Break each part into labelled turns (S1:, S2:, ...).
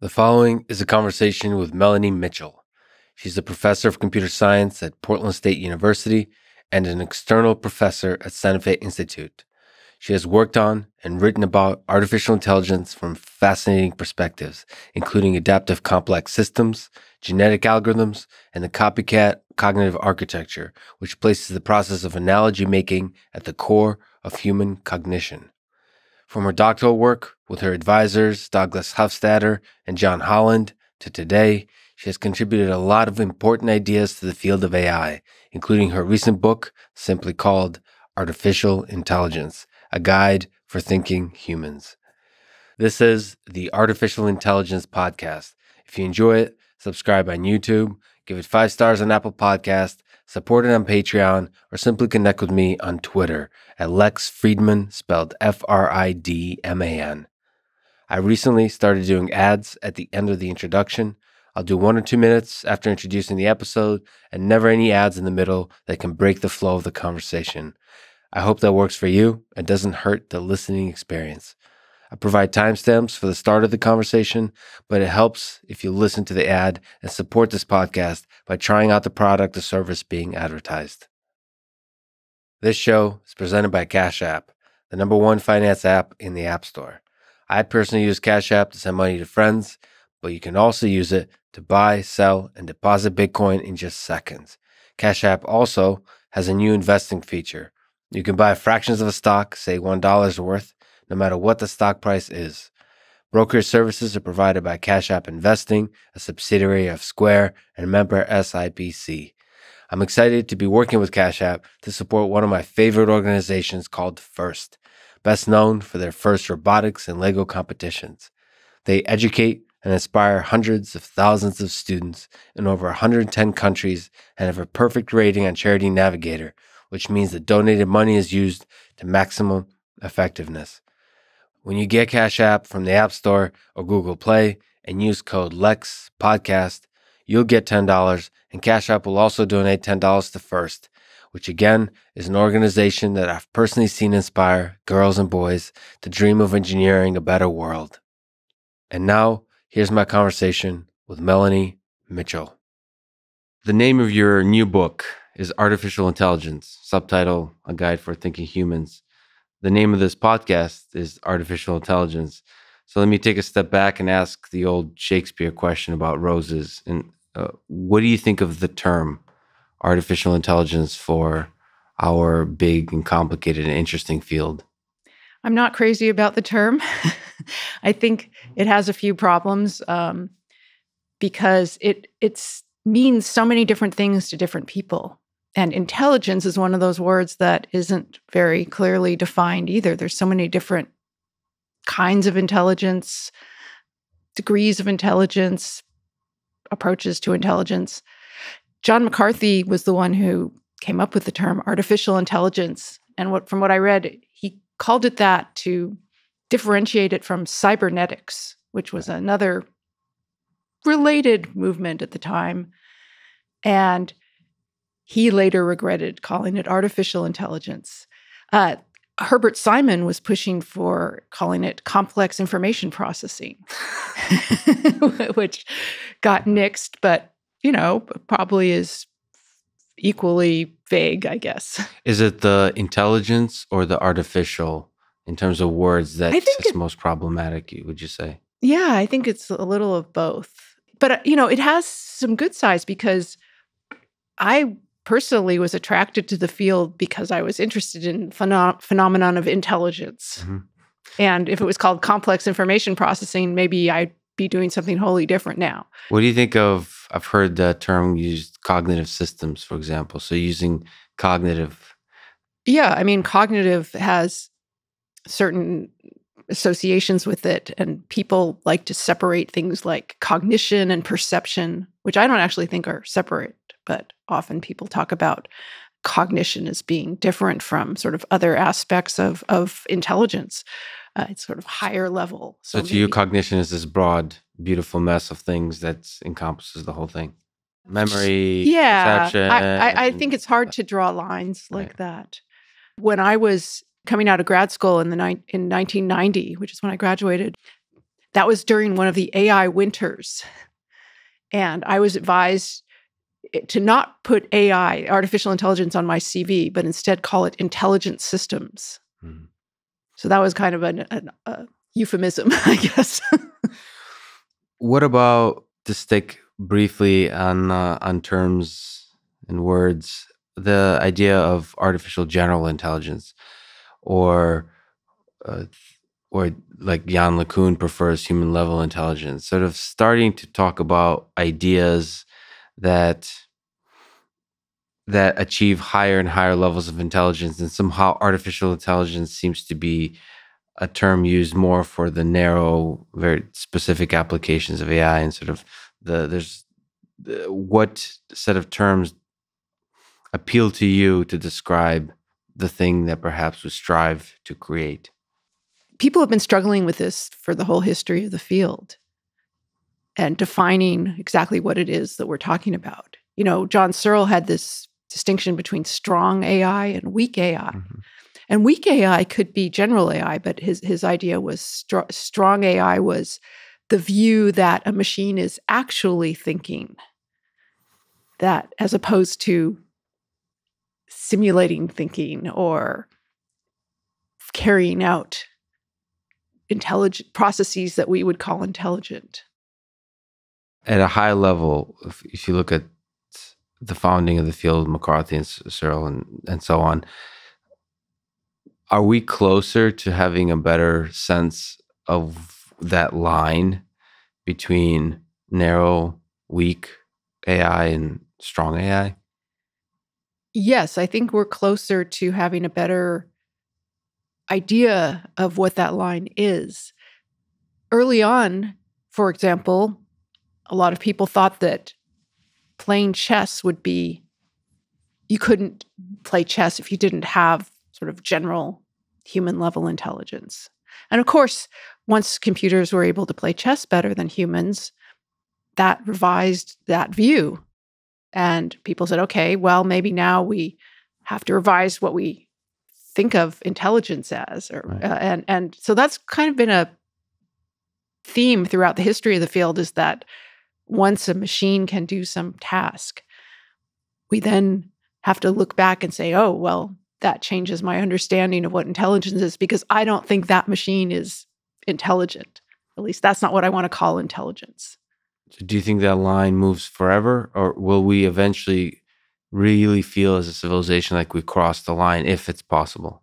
S1: The following is a conversation with Melanie Mitchell. She's a professor of computer science at Portland State University and an external professor at Santa Fe Institute. She has worked on and written about artificial intelligence from fascinating perspectives, including adaptive complex systems, genetic algorithms, and the Copycat cognitive architecture, which places the process of analogy making at the core of human cognition. From her doctoral work with her advisors, Douglas Hofstadter and John Holland, to today, she has contributed a lot of important ideas to the field of AI, including her recent book, simply called Artificial Intelligence, a Guide for Thinking Humans. This is the Artificial Intelligence Podcast. If you enjoy it, subscribe on YouTube, give it 5 stars on Apple Podcast, support it on Patreon, or simply connect with me on Twitter at Lex Fridman, spelled Fridman. I recently started doing ads at the end of the introduction. I'll do 1 or 2 minutes after introducing the episode, and never any ads in the middle that can break the flow of the conversation. I hope that works for you and doesn't hurt the listening experience. I provide timestamps for the start of the conversation, but it helps if you listen to the ad and support this podcast by trying out the product or service being advertised. This show is presented by Cash App, the #1 finance app in the App Store. I personally use Cash App to send money to friends, but you can also use it to buy, sell, and deposit Bitcoin in just seconds. Cash App also has a new investing feature. You can buy fractions of a stock, say $1 worth, no matter what the stock price is. Brokerage services are provided by Cash App Investing, a subsidiary of Square and member SIPC. I'm excited to be working with Cash App to support one of my favorite organizations called FIRST, best known for their FIRST robotics and Lego competitions. They educate and inspire hundreds of thousands of students in over 110 countries and have a perfect rating on Charity Navigator, which means the donated money is used to maximum effectiveness. When you get Cash App from the App Store or Google Play and use code LEXPODCAST, you'll get $10, and Cash App will also donate $10 to FIRST, which again is an organization that I've personally seen inspire girls and boys to dream of engineering a better world. And now, here's my conversation with Melanie Mitchell. The name of your new book is Artificial Intelligence, subtitle, A Guide for Thinking Humans. The name of this podcast is Artificial Intelligence. So let me take a step back and ask the old Shakespeare question about roses. And what do you think of the term artificial intelligence for our big and complicated and interesting field?
S2: I'm not crazy about the term. I think it has a few problems because it means so many different things to different people. And intelligence is one of those words that isn't very clearly defined either. There's so many different kinds of intelligence, degrees of intelligence, approaches to intelligence. John McCarthy was the one who came up with the term artificial intelligence. And from what I read, he called it that to differentiate it from cybernetics, which was another related movement at the time. And he later regretted calling it artificial intelligence. Herbert Simon was pushing for calling it complex information processing, which got nixed, but, probably is equally vague, I guess.
S1: Is it the intelligence or the artificial in terms of words that's most problematic, would you say?
S2: Yeah, I think it's a little of both. But, it has some good sides because I personally was attracted to the field because I was interested in phenomenon of intelligence. Mm-hmm. And if it was called complex information processing, maybe I'd be doing something wholly different now.
S1: What do you think of, I've heard the term used, cognitive systems, for example. So using cognitive.
S2: Yeah, cognitive has certain associations with it, and people like to separate things like cognition and perception, which I don't actually think are separate. But often people talk about cognition as being different from sort of other aspects of intelligence. It's sort of higher level.
S1: So to you, cognition is this broad, beautiful mess of things that encompasses the whole thing. Memory, perception.
S2: I think it's hard to draw lines like that. When I was coming out of grad school in 1990, which is when I graduated, That was during one of the AI winters. And I was advised to not put AI, artificial intelligence, on my CV, but instead call it intelligent systems. Mm. So that was kind of a euphemism, I guess.
S1: What about, to stick briefly on terms and words, the idea of artificial general intelligence, or like Jan LeCun prefers human level intelligence, sort of starting to talk about ideas that achieve higher and higher levels of intelligence, and somehow artificial intelligence seems to be a term used more for the narrow, very specific applications of AI, and sort of what set of terms appeal to you to describe the thing that perhaps we strive to create?
S2: People have been struggling with this for the whole history of the field and defining exactly what it is that we're talking about. You know, John Searle had this distinction between strong AI and weak AI. Mm-hmm. And weak AI could be general AI, but his idea was strong AI was the view that a machine is actually thinking, that as opposed to simulating thinking or carrying out intelligent processes that we would call intelligent.
S1: At a high level, if you look at the founding of the field, McCarthy and Searle and so on, are we closer to having a better sense of that line between narrow, weak AI and strong AI?
S2: Yes, I think we're closer to having a better idea of what that line is. Early on, for example, a lot of people thought that playing chess would be, you couldn't play chess if you didn't have sort of general human level intelligence. And of course, once computers were able to play chess better than humans, that revised that view. And people said, okay, well, maybe now we have to revise what we think of intelligence as. Right. And so that's kind of been a theme throughout the history of the field, is that once a machine can do some task, we then have to look back and say, oh, well, that changes my understanding of what intelligence is, because I don't think that machine is intelligent. At least that's not what I want to call intelligence.
S1: So do you think that line moves forever, or will we eventually really feel as a civilization like we crossed the line, if it's possible?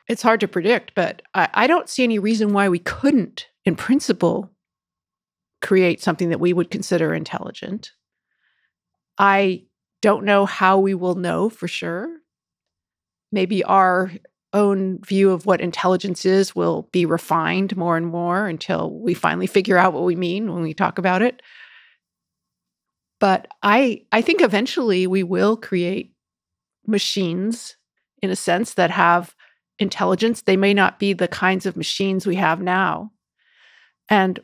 S2: It's hard to predict, but I don't see any reason why we couldn't, in principle, create something that we would consider intelligent. I don't know how we will know for sure. Maybe our own view of what intelligence is will be refined more and more until we finally figure out what we mean when we talk about it. But I think eventually we will create machines, in a sense, that have intelligence. They may not be the kinds of machines we have now. And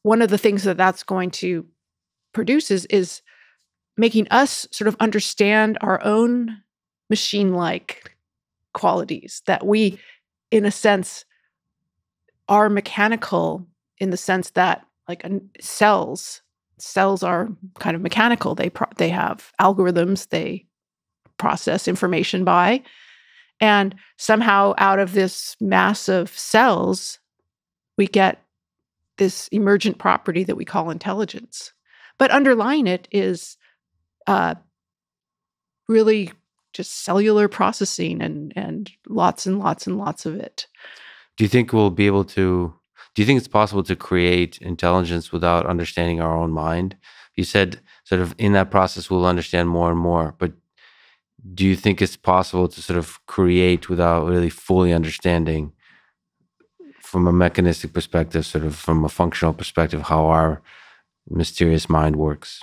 S2: one of the things that that's going to produce is making us sort of understand our own machine-like qualities, that we, in a sense, are mechanical, in the sense that, like, cells are kind of mechanical. They have algorithms they process information by, and somehow out of this mass of cells, we get this emergent property that we call intelligence. But underlying it is really just cellular processing and lots and lots and lots of it.
S1: Do you think it's possible to create intelligence without understanding our own mind? You said sort of in that process we'll understand more and more, but do you think it's possible to sort of create without really fully understanding, from a mechanistic perspective, sort of from a functional perspective, how our mysterious mind works?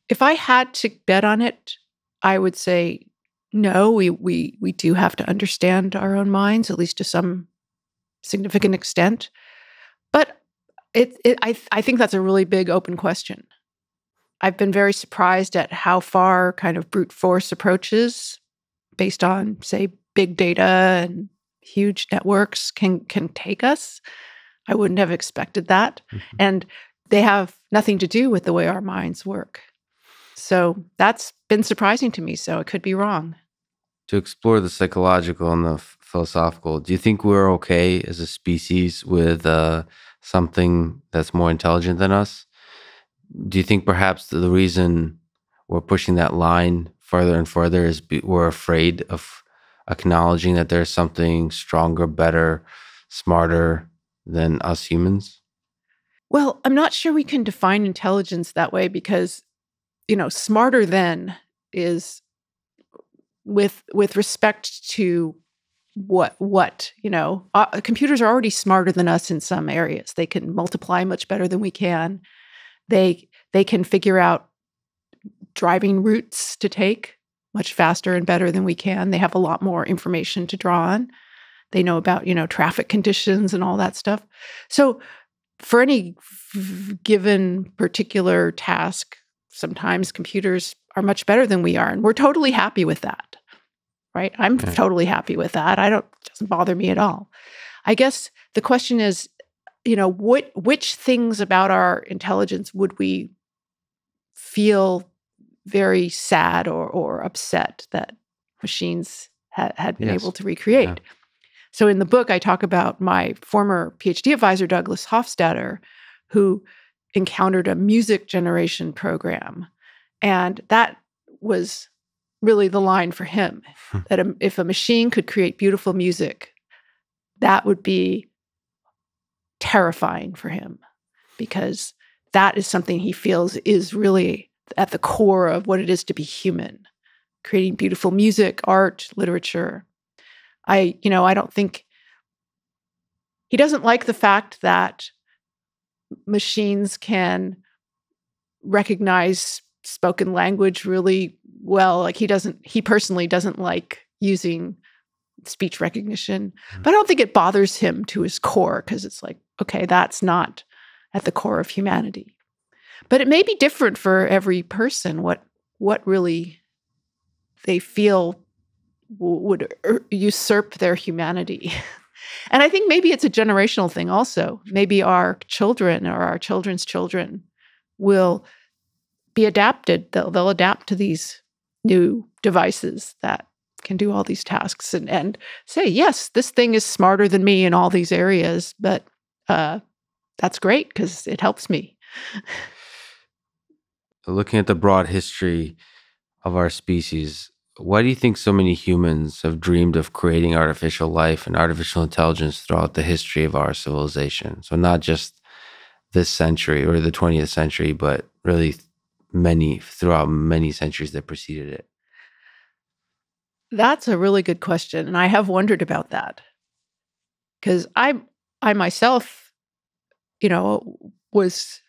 S2: If I had to bet on it, I would say no, we do have to understand our own minds, at least to some significant extent. But I think that's a really big open question. I've been very surprised at how far kind of brute force approaches based on, say, big data and huge networks can take us. I wouldn't have expected that.
S1: Mm-hmm.
S2: And they have nothing to do with the way our minds work. So that's been surprising to me. So it could be wrong.
S1: To explore the psychological and the philosophical, do you think we're okay as a species with something that's more intelligent than us? Do you think perhaps the reason we're pushing that line further and further is we're afraid of acknowledging that there's something stronger, better, smarter than us humans?
S2: Well, I'm not sure we can define intelligence that way because, smarter than is with respect to computers are already smarter than us in some areas. They can multiply much better than we can. They can figure out driving routes to take much faster and better than we can. They have a lot more information to draw on. They know about, traffic conditions and all that stuff. So for any given particular task, sometimes computers are much better than we are, and we're totally happy with that, right? I'm totally happy with that. It doesn't bother me at all. I guess the question is, which things about our intelligence would we feel very sad or upset that machines had been able to recreate? Yeah. So in the book, I talk about my former PhD advisor, Douglas Hofstadter, who encountered a music generation program. And that was really the line for him, that if a machine could create beautiful music, that would be terrifying for him, because that is something he feels is really at the core of what it is to be human, creating beautiful music, art, literature. I don't think he doesn't like the fact that machines can recognize spoken language really well. Like he personally doesn't like using speech recognition, but I don't think it bothers him to his core, because it's like, okay, that's not at the core of humanity. But it may be different for every person, what really they feel would usurp their humanity. And I think maybe it's a generational thing also. Maybe our children or our children's children will be adapted. They'll adapt to these new devices that can do all these tasks and say, yes, this thing is smarter than me in all these areas, but that's great because it helps me.
S1: Looking at the broad history of our species, why do you think so many humans have dreamed of creating artificial life and artificial intelligence throughout the history of our civilization? So not just this century or the 20th century, but really throughout many centuries that preceded it.
S2: That's a really good question. And I have wondered about that. Because I myself, was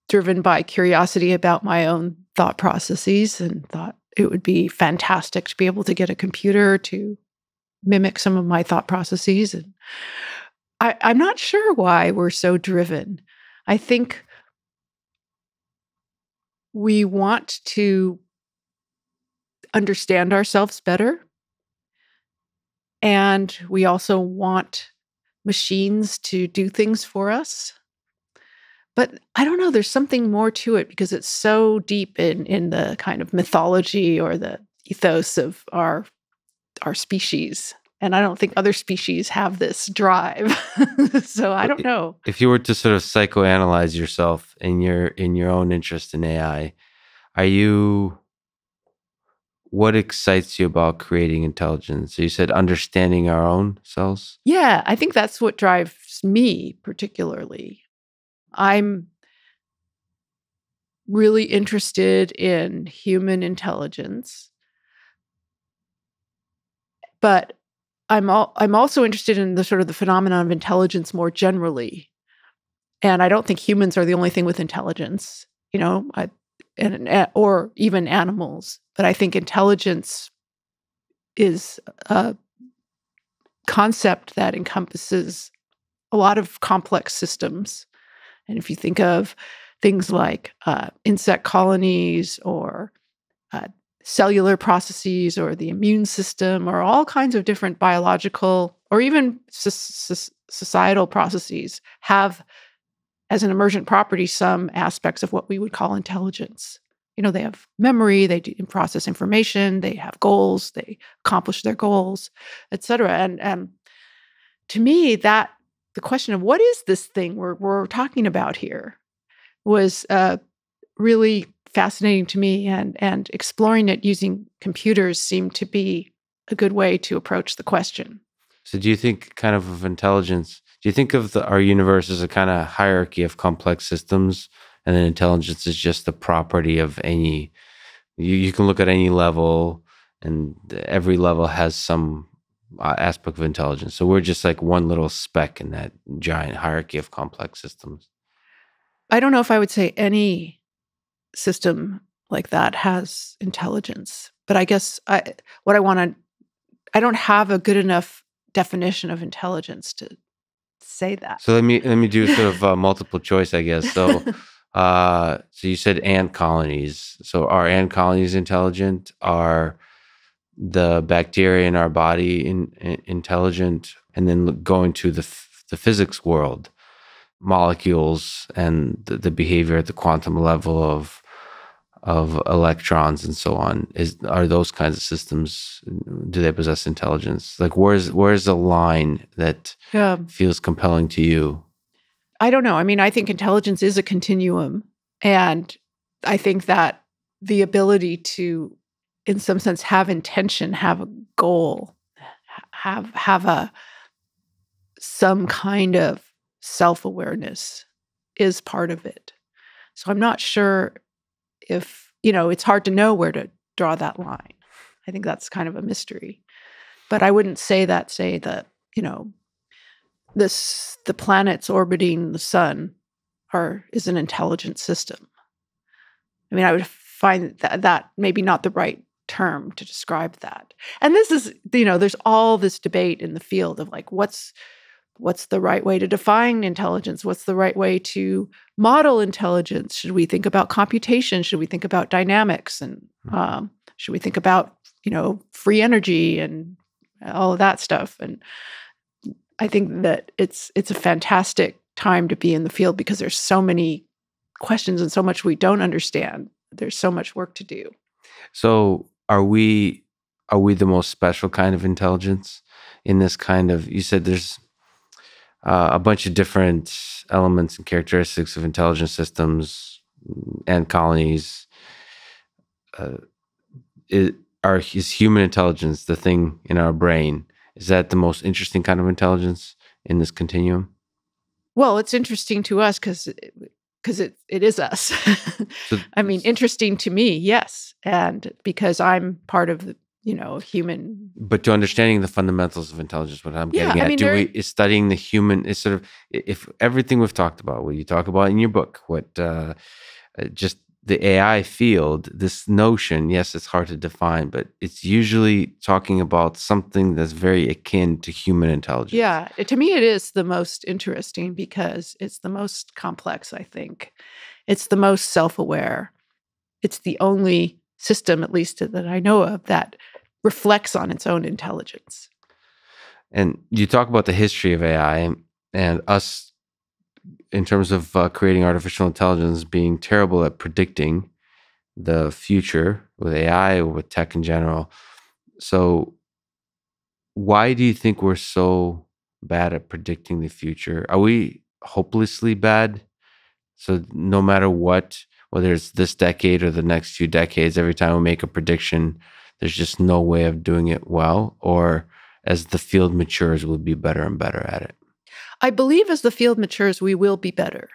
S2: driven by curiosity about my own thought processes and thought it would be fantastic to be able to get a computer to mimic some of my thought processes. And I'm not sure why we're so driven. I think we want to understand ourselves better. And we also want machines to do things for us. But I don't know, there's something more to it because it's so deep in the kind of mythology or the ethos of our species. And I don't think other species have this drive. So I don't know.
S1: If you were to sort of psychoanalyze yourself in your own interest in AI, what excites you about creating intelligence? So you said understanding our own selves?
S2: Yeah, I think that's what drives me particularly. I'm really interested in human intelligence, but I'm also interested in the sort of the phenomenon of intelligence more generally. And I don't think humans are the only thing with intelligence, or even animals. But I think intelligence is a concept that encompasses a lot of complex systems. And if you think of things like insect colonies or cellular processes or the immune system or all kinds of different biological or even societal processes have, as an emergent property, some aspects of what we would call intelligence. They have memory, they process information, they have goals, they accomplish their goals, et cetera. And to me, that the question of what is this thing we're talking about here was really fascinating to me, and exploring it using computers seemed to be a good way to approach the question.
S1: So do you think kind of intelligence, do you think of our universe as a kind of hierarchy of complex systems, and then intelligence is just the property of any, you can look at any level and every level has some aspect of intelligence. So we're just like one little speck in that giant hierarchy of complex systems.
S2: I don't know if I would say any system like that has intelligence, but I guess I don't have a good enough definition of intelligence to say that.
S1: So let me do sort of multiple choice, I guess. So so you said ant colonies. So are ant colonies intelligent? Are the bacteria in our body intelligent? And then going to the physics world, molecules and the behavior at the quantum level of electrons and so on, are those kinds of systems, do they possess intelligence? Like where's the line that feels compelling to you?
S2: I don't know. I mean, I think intelligence is a continuum, and I think that the ability to, in some sense, have intention, have a goal, have some kind of self-awareness is part of it. So I'm not sure if, it's hard to know where to draw that line. I think that's kind of a mystery. But I wouldn't say that, the planets orbiting the sun is an intelligent system. I mean, I would find that maybe not the right term to describe that. And this is, there's all this debate in the field of like, what's the right way to define intelligence? What's the right way to model intelligence? Should we think about computation? Should we think about dynamics? And should we think about, free energy and all of that stuff? And I think that it's a fantastic time to be in the field because there's so many questions and so much we don't understand. There's so much work to do.
S1: So are we the most special kind of intelligence in this kind of, you said there's a bunch of different elements and characteristics of intelligent systems and colonies. Is human intelligence, the thing in our brain, is that the most interesting kind of intelligence in this continuum?
S2: Well, it's interesting to us because it is us.
S1: So,
S2: I mean, interesting to me, yes, and because I'm part of the human.
S1: But to understanding the fundamentals of intelligence, what I'm getting at, is studying the human, is sort of, if everything we've talked about, what you talk about in your book, what just the AI field, this notion, yes, it's hard to define, but it's usually talking about something that's very akin to human intelligence.
S2: Yeah, to me it is the most interesting because it's the most complex, I think. It's the most self-aware. It's the only system, at least that I know of, that reflects on its own intelligence.
S1: And you talk about the history of AI and us in terms of creating artificial intelligence being terrible at predicting the future with AI or with tech in general. So why do you think we're so bad at predicting the future? Are we hopelessly bad? So no matter what, whether it's this decade or the next few decades, every time we make a prediction, there's just no way of doing it well? Or as the field matures, we'll be better and better at it?
S2: I believe as the field matures, we will be better.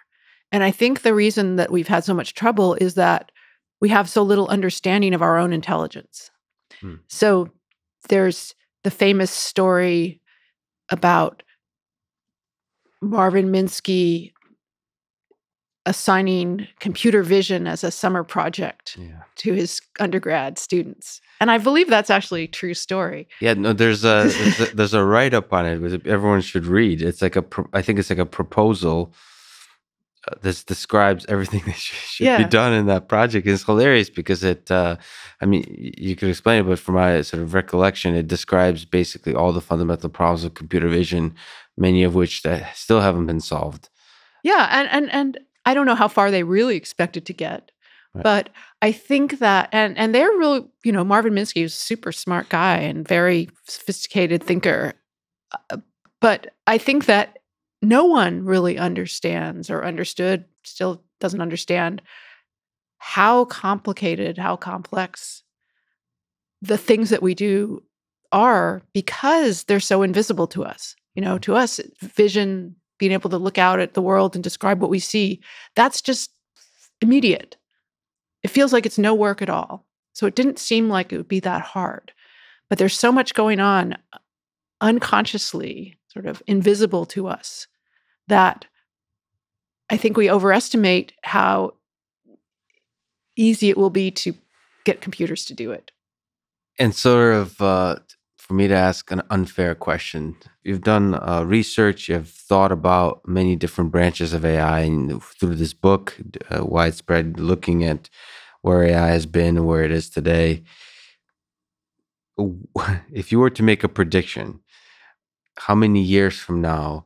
S2: And I think the reason that we've had so much trouble is that we have so little understanding of our own intelligence. So there's the famous story about Marvin Minsky assigning computer vision as a summer project to his undergrad students. And I believe that's actually a true story.
S1: Yeah, no, there's a write-up on it which everyone should read. It's like I think it's like a proposal this describes everything that should be done in that project. It's hilarious because you could explain it, but from my sort of recollection, it describes basically all the fundamental problems of computer vision, many of which that still haven't been solved.
S2: Yeah, and I don't know how far they really expected to get, right. But I think that, and they're really, Marvin Minsky is a super smart guy and very sophisticated thinker, but I think that no one really understands or understood, still doesn't understand how complicated, how complex the things that we do are because they're so invisible to us. To us, vision, being able to look out at the world and describe what we see, that's just immediate. It feels like it's no work at all. So it didn't seem like it would be that hard. But there's so much going on unconsciously, sort of invisible to us, that I think we overestimate how easy it will be to get computers to do it.
S1: And sort of, for me to ask an unfair question, you've done research, you've thought about many different branches of AI, and through this book, widespread, looking at where AI has been and where it is today. If you were to make a prediction, how many years from now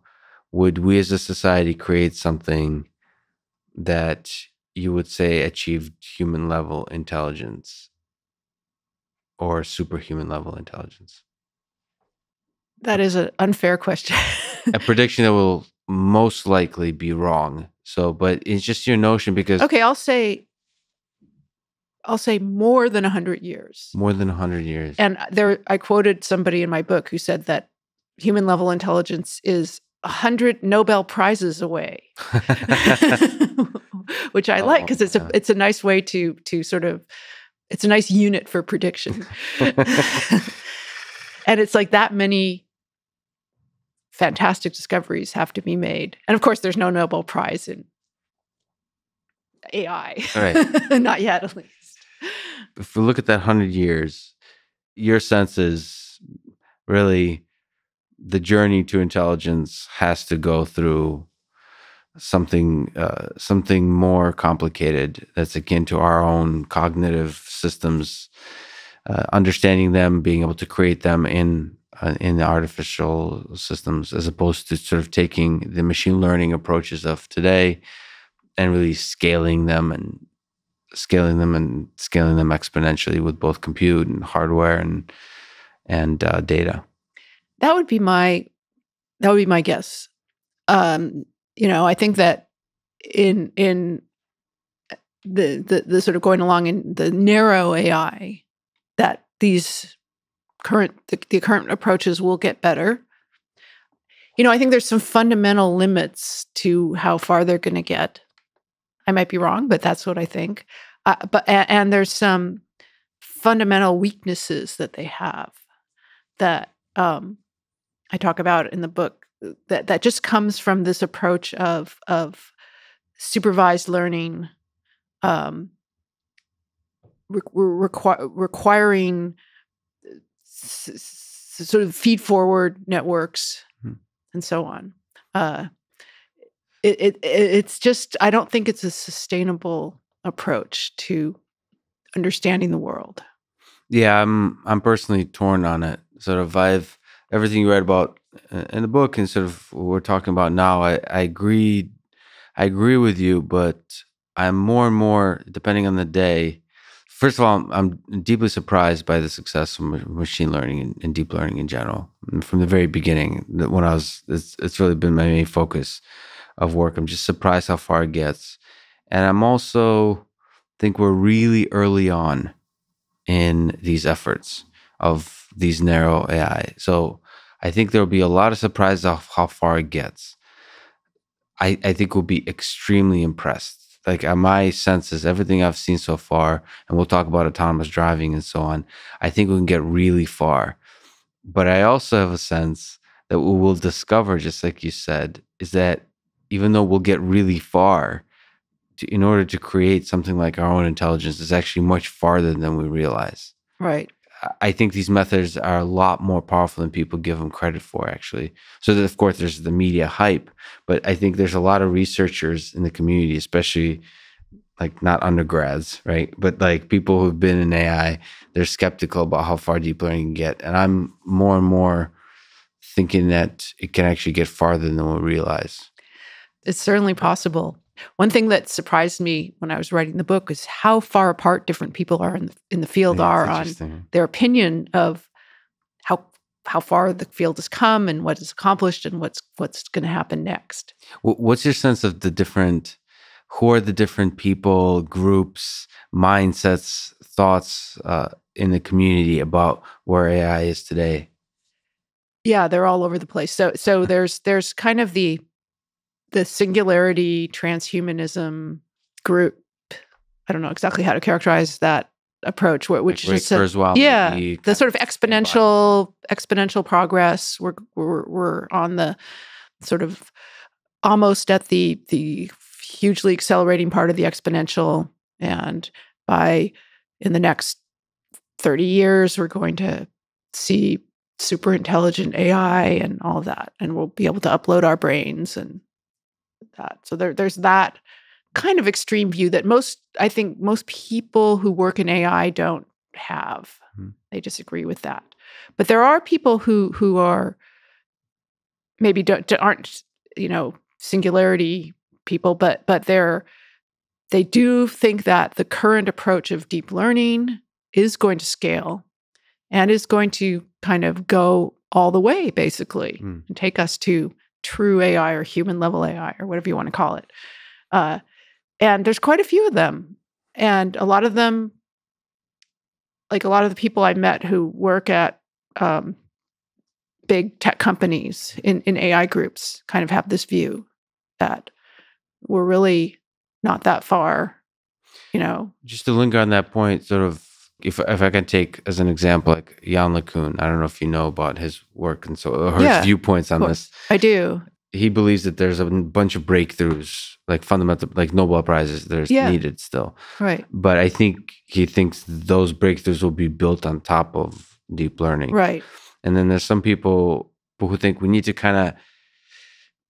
S1: would we as a society create something that you would say achieved human level intelligence or superhuman level intelligence?
S2: That is an unfair question.
S1: A prediction that will most likely be wrong. So, but it's just your notion because...
S2: Okay, I'll say more than 100 years.
S1: More than 100 years.
S2: And I quoted somebody in my book who said that human level intelligence is 100 Nobel Prizes away, which I like because it's a nice way to sort of, it's a nice unit for prediction. And it's like that many fantastic discoveries have to be made. And of course, there's no Nobel Prize in AI. Right. Not yet, at least.
S1: If we look at that 100 years, your sense is really the journey to intelligence has to go through something more complicated that's akin to our own cognitive systems, understanding them, being able to create them in the artificial systems, as opposed to sort of taking the machine learning approaches of today and really scaling them exponentially with both compute and hardware and data.
S2: That would be my guess. I think that in the sort of going along in the narrow AI, that the current approaches will get better. I think there's some fundamental limits to how far they're going to get. I might be wrong, but that's what I think. And there's some fundamental weaknesses that they have that I talk about in the book that just comes from this approach of supervised learning, requiring sort of feed forward networks and so on. It's just, I don't think it's a sustainable approach to understanding the world.
S1: Yeah, I'm personally torn on it. Sort of, everything you read about in the book and sort of what we're talking about now, I agree with you, but I'm more and more, depending on the day. First of all, I'm deeply surprised by the success of machine learning and deep learning in general. And from the very beginning, it's really been my main focus of work. I'm just surprised how far it gets. And I'm also think we're really early on in these efforts of these narrow AI. So I think there'll be a lot of surprises of how far it gets. I think we'll be extremely impressed. Like my sense is everything I've seen so far, and we'll talk about autonomous driving and so on, I think we can get really far. But I also have a sense that what we'll discover, just like you said, is that even though we'll get really far, in order to create something like our own intelligence is actually much farther than we realize.
S2: Right.
S1: I think these methods are a lot more powerful than people give them credit for, actually. So that, of course, there's the media hype, but I think there's a lot of researchers in the community, especially like not undergrads, right? But like people who've been in AI, they're skeptical about how far deep learning can get. And I'm more and more thinking that it can actually get farther than we realize.
S2: It's certainly possible. One thing that surprised me when I was writing the book is how far apart different people are in the field are on their opinion of how far the field has come and what is accomplished and what's going to happen next.
S1: What's your sense of who are the different people, groups, mindsets, thoughts in the community about where AI is today?
S2: Yeah, they're all over the place. So there's kind of the singularity transhumanism group. I don't know exactly how to characterize that approach, which
S1: like
S2: is the sort of exponential progress. We're on the sort of almost at the hugely accelerating part of the exponential, and in the next 30 years, we're going to see super intelligent AI and all of that, and we'll be able to upload our brains and that. So there's that kind of extreme view that I think most people who work in AI don't have. They disagree with that. But there are people who are maybe aren't, singularity people, but they do think that the current approach of deep learning is going to scale and is going to kind of go all the way, basically, and take us to true AI or human level AI or whatever you want to call it. And there's quite a few of them. And a lot of them, like a lot of the people I met who work at big tech companies in AI groups kind of have this view that we're really not that far,
S1: Just to linger on that point, sort of, if I can take as an example, like Jan LeCun, I don't know if you know about his work and his viewpoints on this.
S2: I do.
S1: He believes that there's a bunch of breakthroughs, like fundamental, like Nobel Prizes, there's needed still.
S2: Right.
S1: But I think he thinks those breakthroughs will be built on top of deep learning.
S2: Right.
S1: And then there's some people who think we need to kind of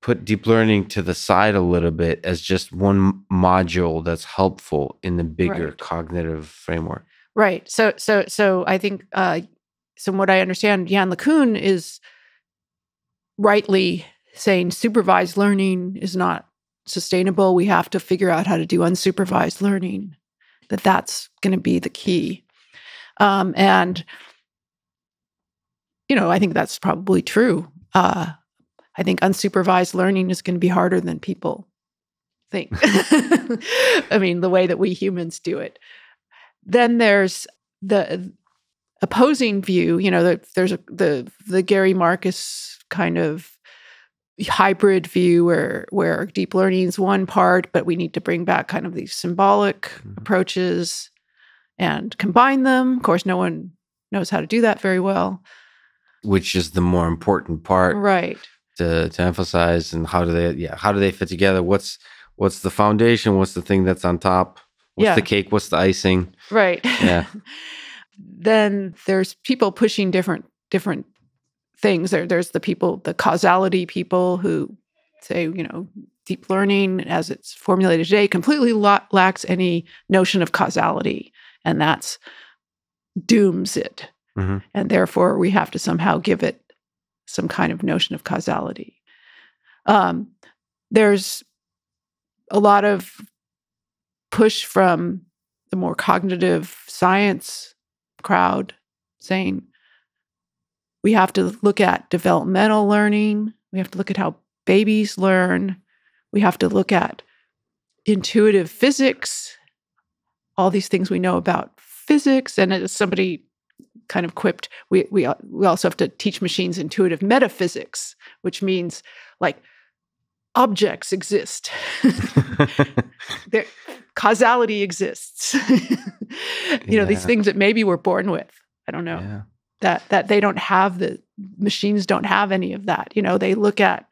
S1: put deep learning to the side a little bit as just one module that's helpful in the bigger cognitive framework.
S2: Right. So I think, from what I understand, Jan LeCun is rightly saying supervised learning is not sustainable. We have to figure out how to do unsupervised learning, that's going to be the key. And, I think that's probably true. I think unsupervised learning is going to be harder than people think. I mean, the way that we humans do it. Then there's the opposing view, there's the Gary Marcus kind of hybrid view where deep learning is one part, but we need to bring back kind of these symbolic approaches and combine them. Of course, no one knows how to do that very well.
S1: Which is the more important part.
S2: Right.
S1: To emphasize, and how do they fit together? What's the foundation? What's the thing that's on top? What's the cake? What's the icing?
S2: Right.
S1: Yeah.
S2: Then there's people pushing different things. There's the causality people who say, deep learning as it's formulated today completely lacks any notion of causality, and that's dooms it. And therefore we have to somehow give it some kind of notion of causality. There's a lot of push from the more cognitive science crowd saying we have to look at developmental learning. We have to look at how babies learn. We have to look at intuitive physics, all these things we know about physics. And as somebody kind of quipped, we also have to teach machines intuitive metaphysics, which means like objects exist. Causality exists. These things that maybe we're born with. I don't know. Yeah. That they don't have, the machines don't have any of that. They look at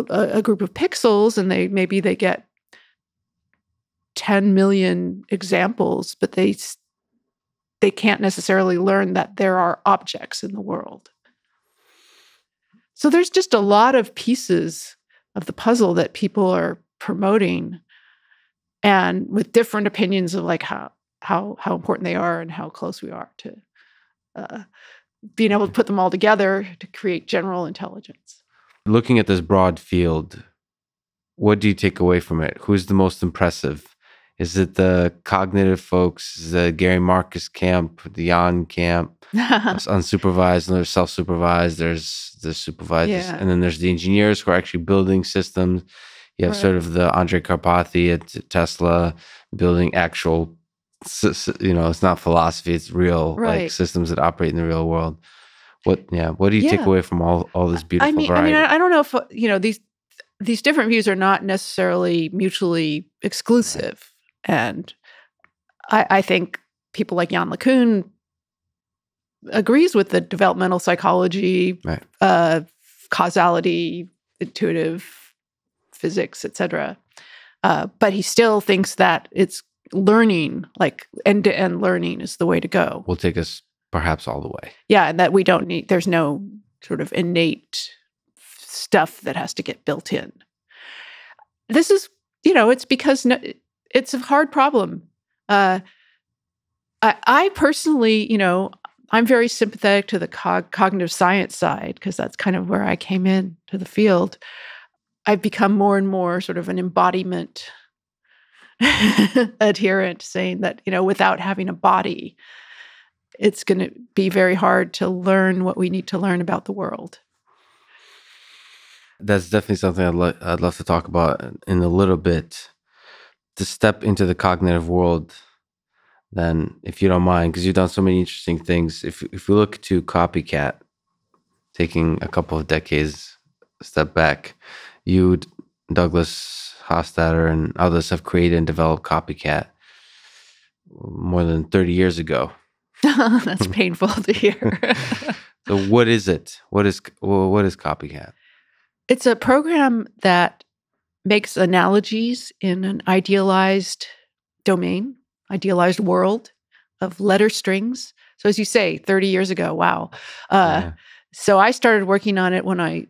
S2: a group of pixels and they get 10 million examples, but they they can't necessarily learn that there are objects in the world. So there's just a lot of pieces of the puzzle that people are promoting, and with different opinions of like how important they are and how close we are to being able to put them all together to create general intelligence.
S1: Looking at this broad field, what do you take away from it? Who's the most impressive? Is it the cognitive folks, the Gary Marcus camp, the Jan camp, unsupervised, and there's self-supervised, there's the supervised, and then there's the engineers who are actually building systems. You have sort of the Andrej Karpathy at Tesla building actual, it's not philosophy, it's real like systems that operate in the real world. What do you take away from all this beautiful variety?
S2: I don't know if, these different views are not necessarily mutually exclusive. And I think people like Jan LeCun agrees with the developmental psychology, causality, intuitive physics, etc. But he still thinks that it's learning, like end-to-end learning, is the way to go.
S1: Will take us perhaps all the way.
S2: Yeah, and that we don't need, there's no sort of innate stuff that has to get built in. This is, it's because it's a hard problem. I personally, I'm very sympathetic to the cognitive science side because that's kind of where I came in to the field. I've become more and more sort of an embodiment adherent, saying that, without having a body, it's going to be very hard to learn what we need to learn about the world.
S1: That's definitely something I'd love to talk about in a little bit. To step into the cognitive world, then, if you don't mind, because you've done so many interesting things. If we look to Copycat, taking a couple of decades step back, you, Douglas Hofstadter, and others have created and developed Copycat more than 30 years ago.
S2: That's painful to hear.
S1: So what is it? What is Copycat?
S2: It's a program that makes analogies in an idealized domain, idealized world of letter strings. So as you say, 30 years ago, wow. So I started working on it when I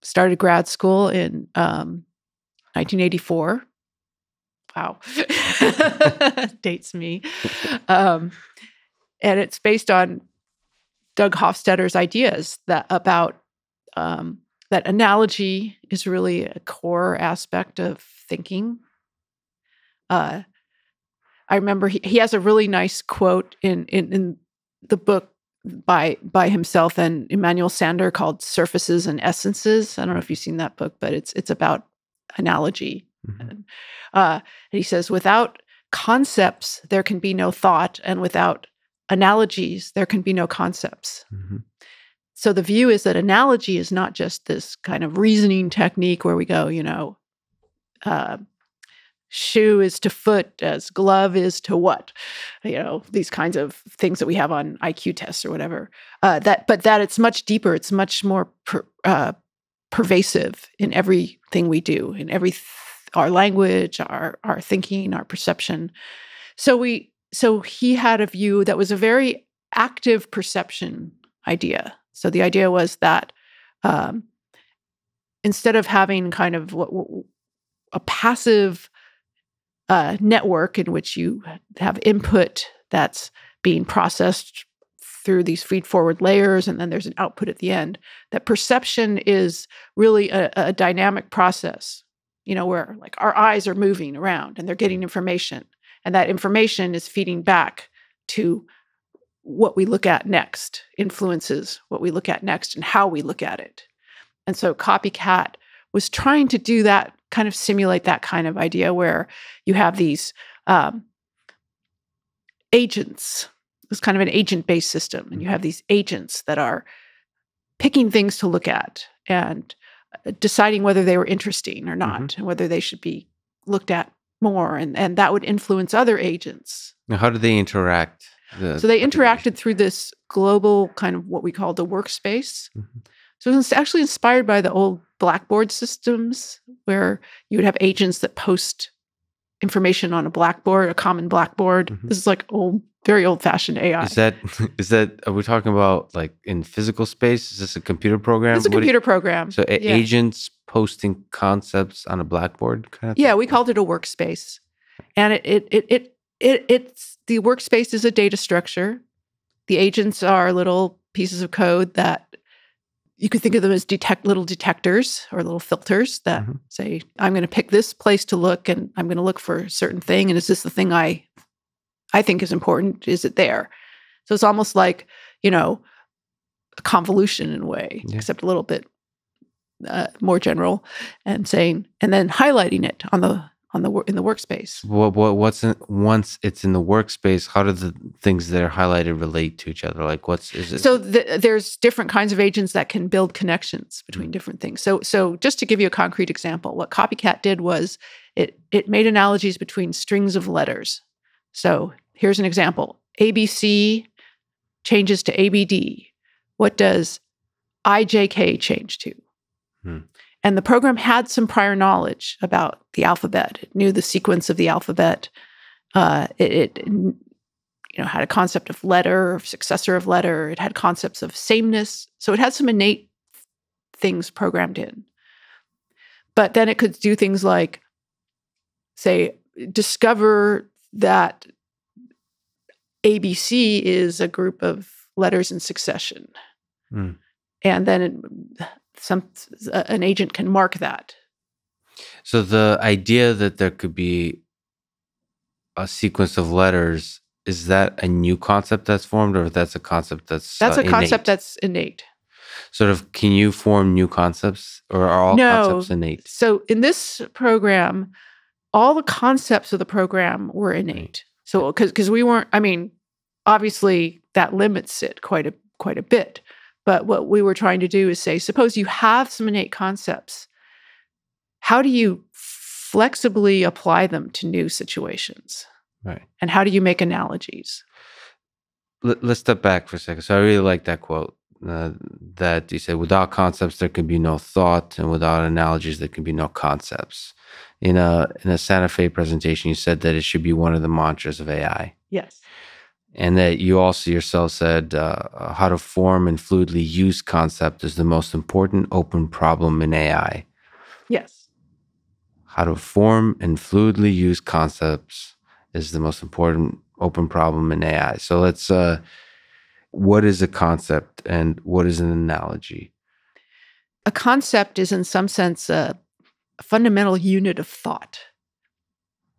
S2: started grad school in 1984. Wow. Dates me. And it's based on Doug Hofstadter's ideas about that analogy is really a core aspect of thinking. I remember he has a really nice quote in the book by himself and Emmanuel Sander called Surfaces and Essences. I don't know if you've seen that book, but it's about analogy. Mm-hmm. And he says, without concepts, there can be no thought, and without analogies, there can be no concepts. Mm-hmm. So the view is that analogy is not just this kind of reasoning technique where we go, shoe is to foot as glove is to what, these kinds of things that we have on IQ tests or whatever. But that it's much deeper. It's much more pervasive in everything we do, in our language, our thinking, our perception. So he had a view that was a very active perception idea. So the idea was that instead of having kind of a passive network in which you have input that's being processed through these feed-forward layers, and then there's an output at the end, that perception is really a dynamic process, where like our eyes are moving around and they're getting information, and that information is feeding back to what we look at next, influences what we look at next and how we look at it. And so Copycat was trying to do that, kind of simulate that kind of idea where you have these agents. It's kind of an agent-based system, and you have these agents that are picking things to look at and deciding whether they were interesting or not, mm-hmm. and whether they should be looked at more, and that would influence other agents.
S1: Now, how do they interact?
S2: So they interacted through this global kind of what we call the workspace. Mm-hmm. So it's actually inspired by the old Blackboard systems where you would have agents that post information on a blackboard, a common blackboard. This is like very old-fashioned AI.
S1: Is that, are we talking about like in physical space? Is this a computer program?
S2: It's a computer program.
S1: So agents posting concepts on a blackboard kind of thing?
S2: Yeah, we called it a workspace. And it's the workspace is a data structure. The agents are little pieces of code that you could think of them as little detectors or little filters that say, I'm going to pick this place to look, and I'm going to look for a certain thing. And is this the thing I think is important? Is it there? So it's almost like, a convolution in a way, except a little bit more general, and then highlighting it in the workspace.
S1: Once it's in the workspace, how do the things that are highlighted relate to each other? Like is it?
S2: So there's different kinds of agents that can build connections between different things. So just to give you a concrete example, what Copycat did was it made analogies between strings of letters. So here's an example. ABC changes to ABD. What does IJK change to? And the program had some prior knowledge about the alphabet. It knew the sequence of the alphabet. It had a concept of letter, of successor of letter. It had concepts of sameness. So it had some innate things programmed in. But then it could do things like, say, discover that ABC is a group of letters in succession. And then an agent can mark that.
S1: So the idea that there could be a sequence of letters, is that a new concept that's formed, or that's a concept that's
S2: a
S1: innate?
S2: Concept that's innate.
S1: Sort of, can you form new concepts, or are all concepts innate?
S2: So in this program, all the concepts of the program were innate. So because we weren't, obviously that limits it quite a bit. But what we were trying to do is say, suppose you have some innate concepts. How do you flexibly apply them to new situations?
S1: Right.
S2: And how do you make analogies?
S1: Let's step back for a second. So I really like that quote that you said, without concepts, there can be no thought, and without analogies, there can be no concepts. In a Santa Fe presentation, you said that it should be one of the mantras of AI.
S2: Yes.
S1: And that you also yourself said how to form and fluidly use concept is the most important open problem in AI.
S2: Yes.
S1: How to form and fluidly use concepts is the most important open problem in AI. So let's, what is a concept and what is an analogy?
S2: A concept is in some sense a fundamental unit of thought.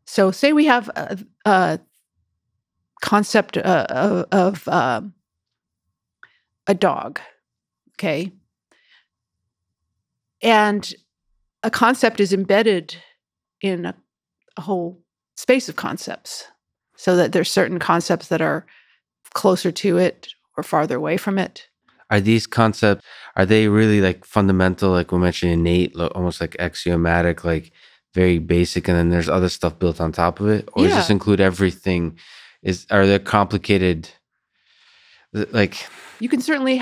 S2: So say we have a concept of a dog, okay? And a concept is embedded in a whole space of concepts, so that there's certain concepts that are closer to it or farther away from it.
S1: Are these concepts, are they really like fundamental, like we mentioned, innate, almost like axiomatic, like very basic, and then there's other stuff built on top of it? Or does this include everything? Are there complicated, like...
S2: You can certainly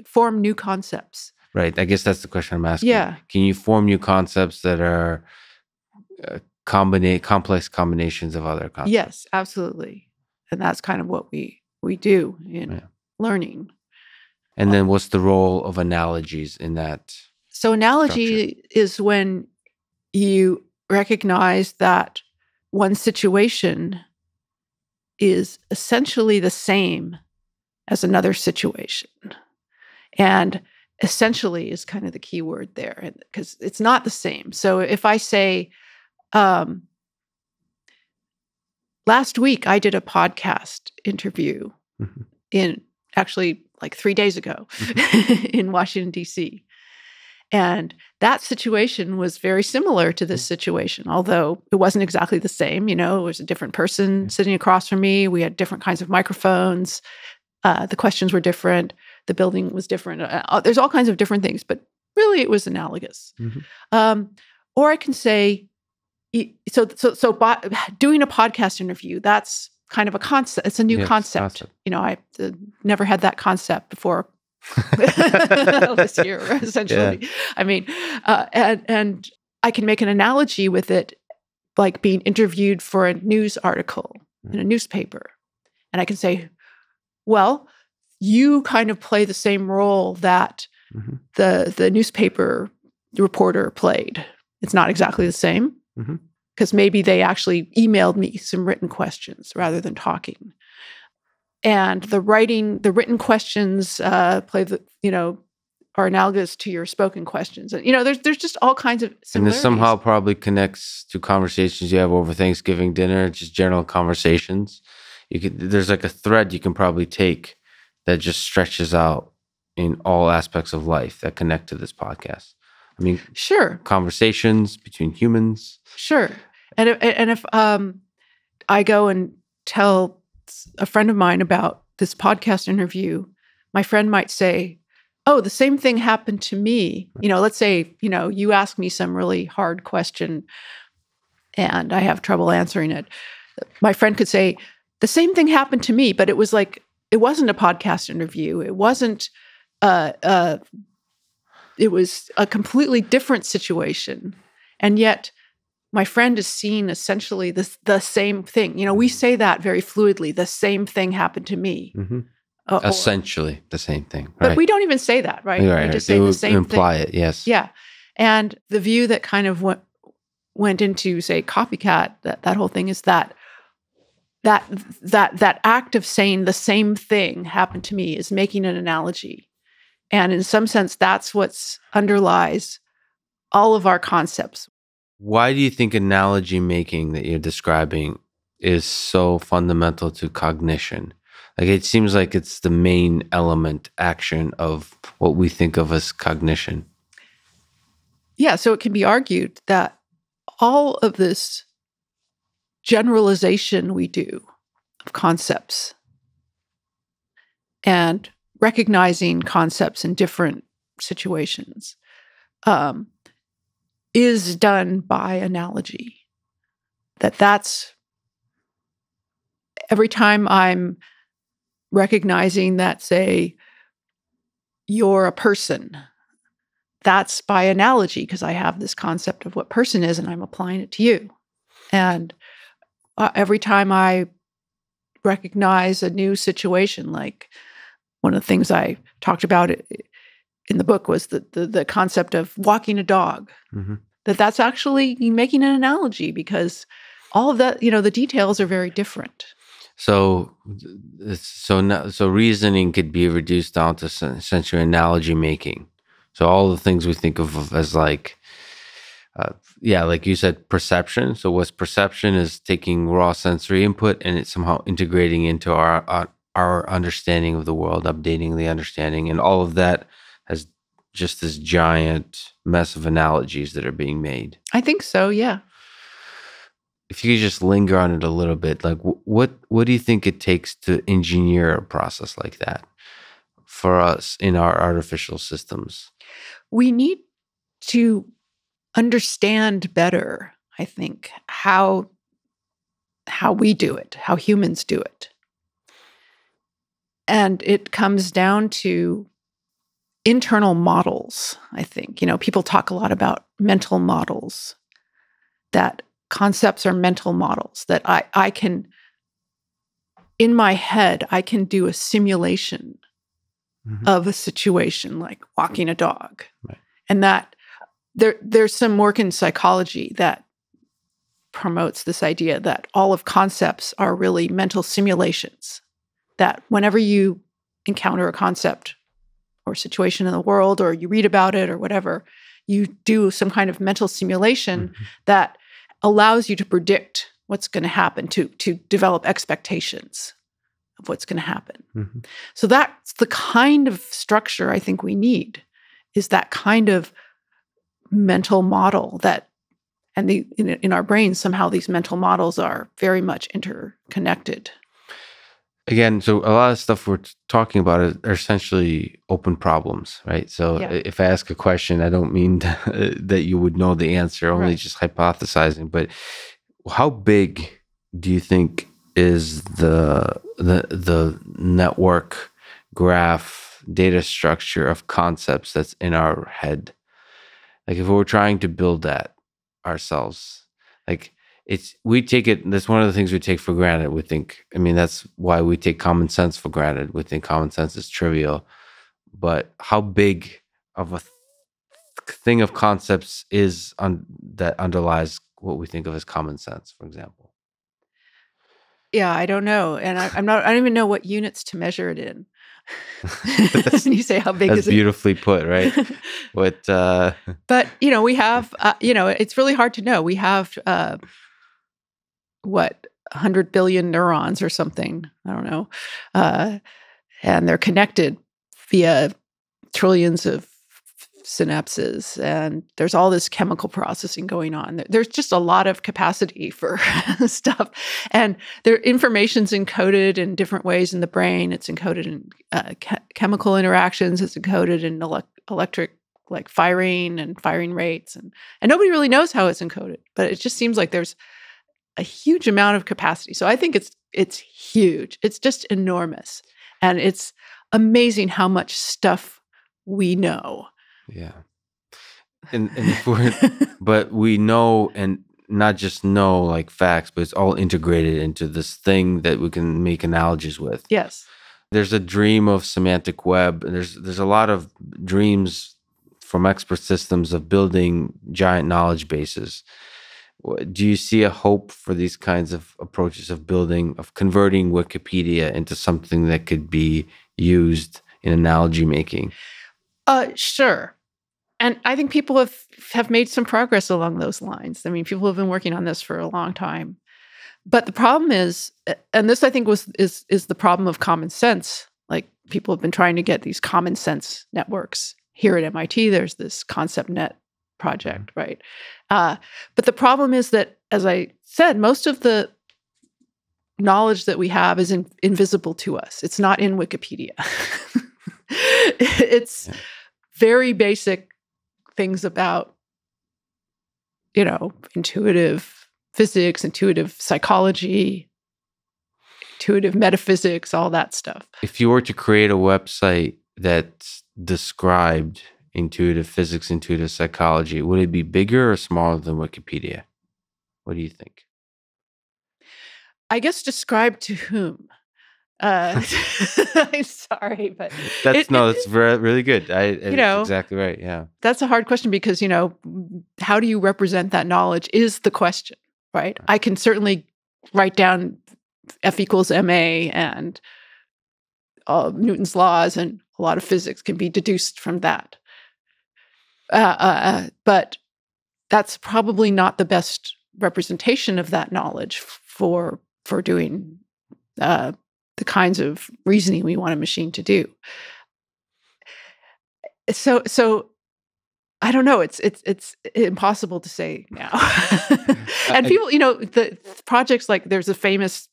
S2: form new concepts.
S1: Right. I guess that's the question I'm asking.
S2: Yeah.
S1: Can you form new concepts that are complex combinations of other concepts?
S2: Yes, absolutely. And that's kind of what we do in learning.
S1: And then what's the role of analogies in that?
S2: So analogy is when you recognize that one situation is essentially the same as another situation. And essentially is kind of the key word there, because it's not the same. So if I say, last week I did a podcast interview in actually like 3 days ago in Washington, D.C. And that situation was very similar to this situation, although it wasn't exactly the same. It was a different person sitting across from me. We had different kinds of microphones. The questions were different. The building was different. There's all kinds of different things, but really it was analogous. Or I can say, so doing a podcast interview, that's kind of a concept. It's a new concept. I never had that concept before this year, essentially. Yeah. And I can make an analogy with it like being interviewed for a news article in a newspaper. And I can say, well, you kind of play the same role that the newspaper reporter played. It's not exactly the same because maybe they actually emailed me some written questions rather than talking. And the written questions play are analogous to your spoken questions. And, there's just all kinds of similarities.
S1: And this somehow probably connects to conversations you have over Thanksgiving dinner, just general conversations. There's like a thread you can probably take that just stretches out in all aspects of life that connect to this podcast. I mean,
S2: sure,
S1: conversations between humans.
S2: Sure. And if I go and tell a friend of mine about this podcast interview, my friend might say, oh, the same thing happened to me. Let's say, you ask me some really hard question and I have trouble answering it. My friend could say, the same thing happened to me, but it wasn't a podcast interview. It wasn't, it was a completely different situation. And yet my friend is seeing essentially the same thing. We say that very fluidly, the same thing happened to me.
S1: Essentially the same thing. Right?
S2: But we don't even say that, right?
S1: Right.
S2: We just say the same
S1: imply
S2: thing.
S1: It, yes.
S2: Yeah. And the view that kind of went into, say, Copycat, that whole thing is that act of saying the same thing happened to me is making an analogy. And in some sense, that's what underlies all of our concepts.
S1: Why do you think analogy making that you're describing is so fundamental to cognition? Like, it seems like it's the main element, action of what we think of as cognition.
S2: Yeah, so it can be argued that all of this generalization we do of concepts and recognizing concepts in different situations is done by analogy. That's every time I'm recognizing that, say, you're a person, that's by analogy because I have this concept of what person is and I'm applying it to you. And every time I recognize a new situation, like one of the things I talked about in the book was the concept of walking a dog, that's actually making an analogy because all of that, the details are very different.
S1: So reasoning could be reduced down to essentially analogy making. So all the things we think of as like you said, perception. So what's perception is taking raw sensory input and it's somehow integrating into our understanding of the world, updating the understanding, and all of that has just this giant mess of analogies that are being made.
S2: I think so, yeah.
S1: If you could just linger on it a little bit, like what do you think it takes to engineer a process like that for us in our artificial systems?
S2: We need to understand better, I think, how we do it, how humans do it. And it comes down to internal models, I think. People talk a lot about mental models, that concepts are mental models, that I can, in my head, I can do a simulation of a situation like walking a dog.
S1: Right.
S2: And that there's some work in psychology that promotes this idea that all of concepts are really mental simulations, that whenever you encounter a concept or situation in the world, or you read about it or whatever, you do some kind of mental simulation that allows you to predict what's going to happen, to develop expectations of what's going to happen. So that's the kind of structure I think we need, is that kind of mental model that, and in our brains, somehow these mental models are very much interconnected.
S1: Again, so a lot of stuff we're talking about are essentially open problems, right? So if I ask a question, I don't mean that you would know the answer, only just hypothesizing. But how big do you think is the network graph data structure of concepts that's in our head? Like if we're trying to build that ourselves, like we take it. That's one of the things we take for granted. We think. I mean, that's why we take common sense for granted. We think common sense is trivial, but how big of a thing of concepts is that underlies what we think of as common sense, for example?
S2: Yeah, I don't know, and I don't even know what units to measure it in. And you say, how big is it?
S1: That's beautifully put, right? But
S2: we have, it's really hard to know. We have, 100 billion neurons or something. I don't know. And they're connected via trillions of synapses, and there's all this chemical processing going on. There's just a lot of capacity for stuff, and their information's encoded in different ways in the brain. It's encoded in chemical interactions. It's encoded in electric, like firing and firing rates, and nobody really knows how it's encoded. But it just seems like there's a huge amount of capacity. So I think it's huge. It's just enormous, and it's amazing how much stuff we know.
S1: Yeah. And but we know, and not just know like facts, but it's all integrated into this thing that we can make analogies with.
S2: Yes.
S1: There's a dream of semantic web, and there's a lot of dreams from expert systems of building giant knowledge bases. Do you see a hope for these kinds of approaches of converting Wikipedia into something that could be used in analogy making?
S2: Sure. And I think people have made some progress along those lines. I mean, people have been working on this for a long time. But the problem is, and this I think is the problem of common sense. Like, people have been trying to get these common sense networks. Here at MIT, there's this ConceptNet project, right? But the problem is that, as I said, most of the knowledge that we have is invisible to us. It's not in Wikipedia. It's very basic things about, intuitive physics, intuitive psychology, intuitive metaphysics, all that stuff.
S1: If you were to create a website that described intuitive physics, intuitive psychology, would it be bigger or smaller than Wikipedia? What do you think?
S2: I guess described to whom? I'm sorry, but
S1: that's really good. It's exactly right. Yeah,
S2: that's a hard question because how do you represent that knowledge is the question, right? I can certainly write down F equals ma and Newton's laws, and a lot of physics can be deduced from that. But that's probably not the best representation of that knowledge for doing the kinds of reasoning we want a machine to do. So I don't know. It's impossible to say now. And people, the projects like there's the famous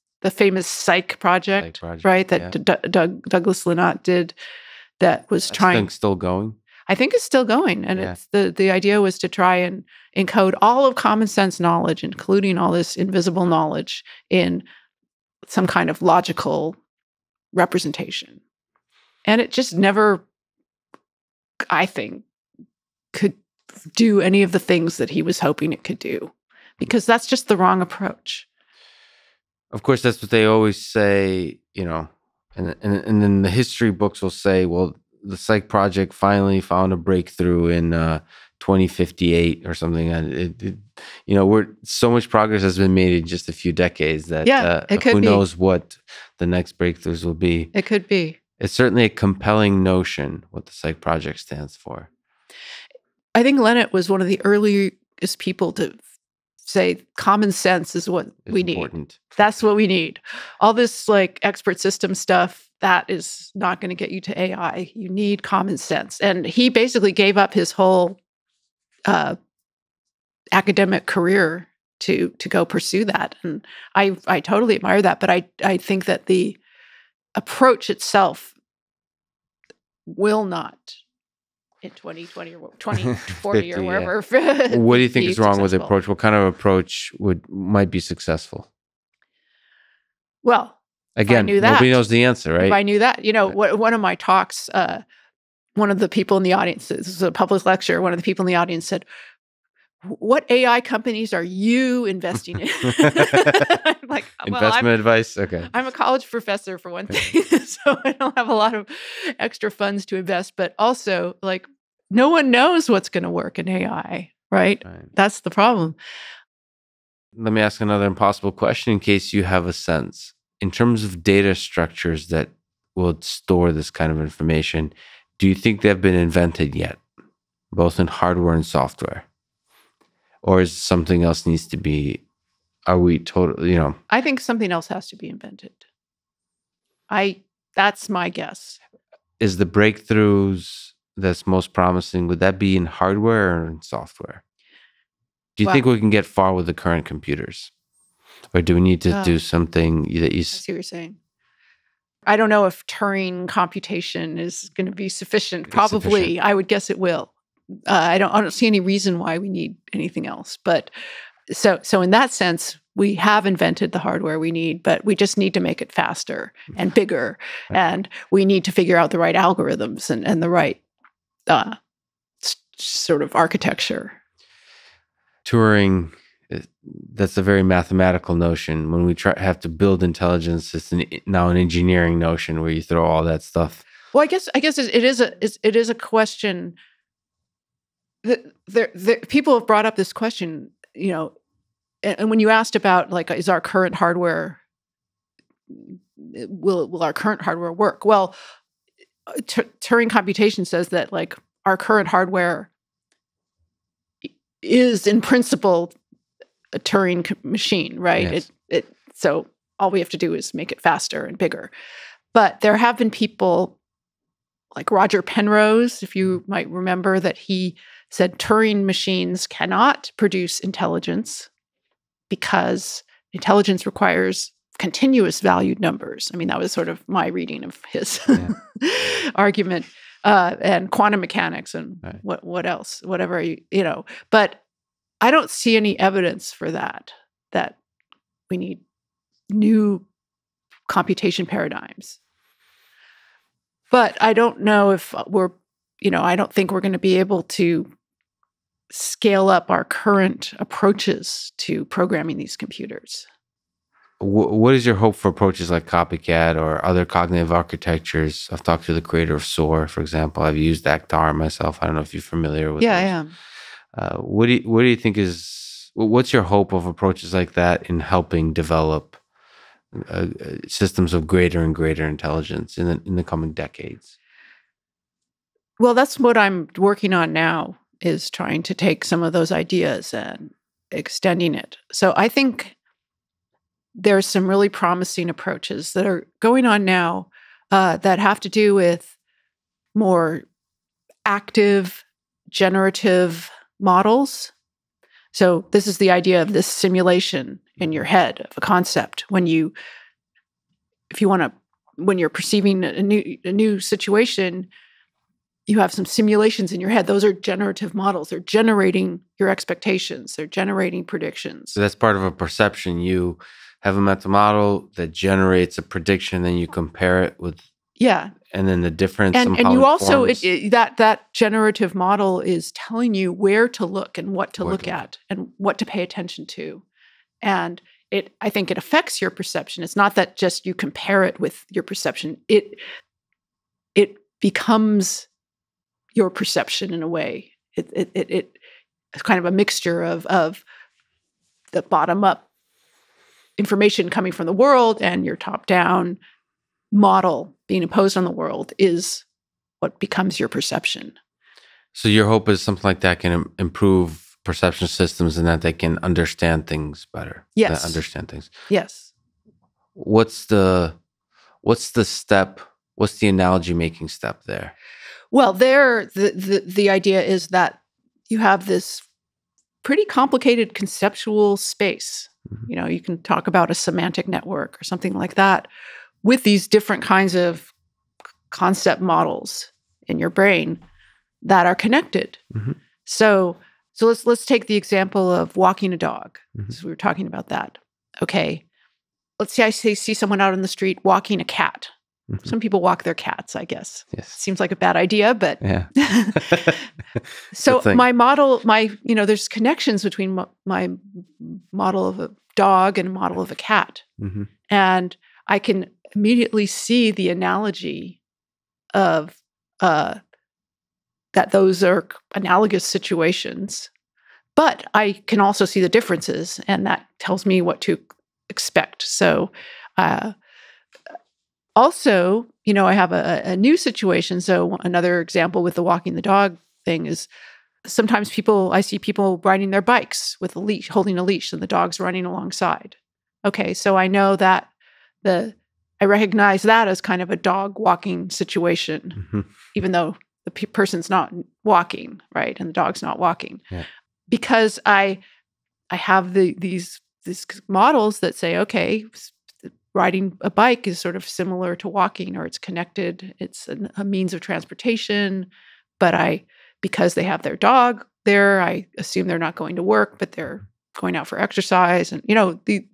S2: psych project, right? That Douglas Linott did. That was trying.
S1: I think still going.
S2: I think it's still going, and it's the idea was to try and encode all of common sense knowledge, including all this invisible knowledge, in some kind of logical representation. And it just never, I think, could do any of the things that he was hoping it could do, because that's just the wrong approach.
S1: Of course, that's what they always say, and then the history books will say, well, the psych project finally found a breakthrough in 2058 or something. And so much progress has been made in just a few decades that
S2: it could
S1: who knows what the next breakthroughs will be.
S2: It could be.
S1: It's certainly a compelling notion what the psych project stands for.
S2: I think Linott was one of the earliest people to say common sense is what we need. That's what we need. All this like expert system stuff, that is not going to get you to AI. You need common sense. And he basically gave up his whole academic career to go pursue that. And I totally admire that. But I think that the approach itself will not in 2020 or 2040 or wherever.
S1: What do you think is wrong with the approach? What kind of approach might be successful?
S2: Well,
S1: again, nobody knows the answer, right?
S2: If I knew that, one of my talks, one of the people in the audience, this was a public lecture, one of the people in the audience said, what AI companies are you investing in? I'm like,
S1: Investment advice? Okay.
S2: I'm a college professor for one thing, so I don't have a lot of extra funds to invest. But also, like, no one knows what's going to work in AI, right? That's the problem.
S1: Let me ask another impossible question in case you have a sense. In terms of data structures that will store this kind of information, do you think they've been invented yet, both in hardware and software? Or is something else needs to be, are we totally,
S2: I think something else has to be invented. That's my guess.
S1: Is the breakthroughs that's most promising, would that be in hardware or in software? Do you think we can get far with the current computers? Or do we need to do something that you... I
S2: see what you're saying. I don't know if Turing computation is going to be sufficient. Probably. I would guess it will. I don't see any reason why we need anything else. But so in that sense, we have invented the hardware we need, but we just need to make it faster and bigger. And we need to figure out the right algorithms and the right sort of architecture.
S1: Turing, that's a very mathematical notion. When we have to build intelligence, it's now an engineering notion where you throw all that stuff.
S2: Well, I guess it is a question. People have brought up this question, and when you asked about, like, is our current hardware, will our current hardware work? Well, Turing computation says that, like, our current hardware is in principle a Turing machine, right? Yes. So all we have to do is make it faster and bigger. But there have been people like Roger Penrose, if you might remember, that he said Turing machines cannot produce intelligence because intelligence requires continuous valued numbers. I mean, that was sort of my reading of his argument, and quantum mechanics and what else, whatever, But I don't see any evidence for that we need new computation paradigms. But I don't know if I don't think we're going to be able to scale up our current approaches to programming these computers.
S1: What is your hope for approaches like Copycat or other cognitive architectures? I've talked to the creator of SOAR, for example. I've used Actar myself. I don't know if you're familiar with those.
S2: I am.
S1: What do you think what's your hope of approaches like that in helping develop systems of greater and greater intelligence in the coming decades?
S2: Well, that's what I'm working on now, is trying to take some of those ideas and extending it. So I think there's some really promising approaches that are going on now that have to do with more active, generative models. So this is the idea of this simulation in your head of a concept. When you're perceiving a new situation, you have some simulations in your head. Those are generative models. They're generating your expectations. They're generating predictions.
S1: So that's part of a perception. You have a mental model that generates a prediction, then you compare it with... Yeah. And then the difference
S2: and you also that generative model is telling you where to look and what to look at and what to pay attention to. And I think it affects your perception. It's not that just you compare it with your perception. It becomes your perception in a way. It's kind of a mixture of the bottom up information coming from the world and your top down model being imposed on the world is what becomes your perception.
S1: So your hope is something like that can improve perception systems and that they can understand things better.
S2: Yes.
S1: Understand things.
S2: Yes.
S1: What's the step? What's the analogy making step there?
S2: Well, the idea is that you have this pretty complicated conceptual space. Mm-hmm. You can talk about a semantic network or something like that with these different kinds of concept models in your brain that are connected. Mm-hmm. So let's take the example of walking a dog. Mm-hmm. So we were talking about that. Okay. Let's say I see someone out on the street walking a cat. Some people walk their cats, I guess.
S1: Yes.
S2: Seems like a bad idea, but
S1: Yeah.
S2: so my model, there's connections between my model of a dog and a model of a cat.
S1: Mm-hmm.
S2: And I can immediately see the analogy of that those are analogous situations. But I can also see the differences, and that tells me what to expect. So also, I have a new situation. So another example with the walking the dog thing is sometimes I see people riding their bikes with a leash, holding a leash, and the dog's running alongside. Okay, so I know that I recognize that as kind of a dog walking situation, even though the person's not walking, right? And the dog's not walking.
S1: Yeah. Because
S2: I have these models that say, okay, riding a bike is sort of similar to walking, or it's connected. It's a means of transportation. But because they have their dog there, I assume they're not going to work, but they're going out for exercise. And,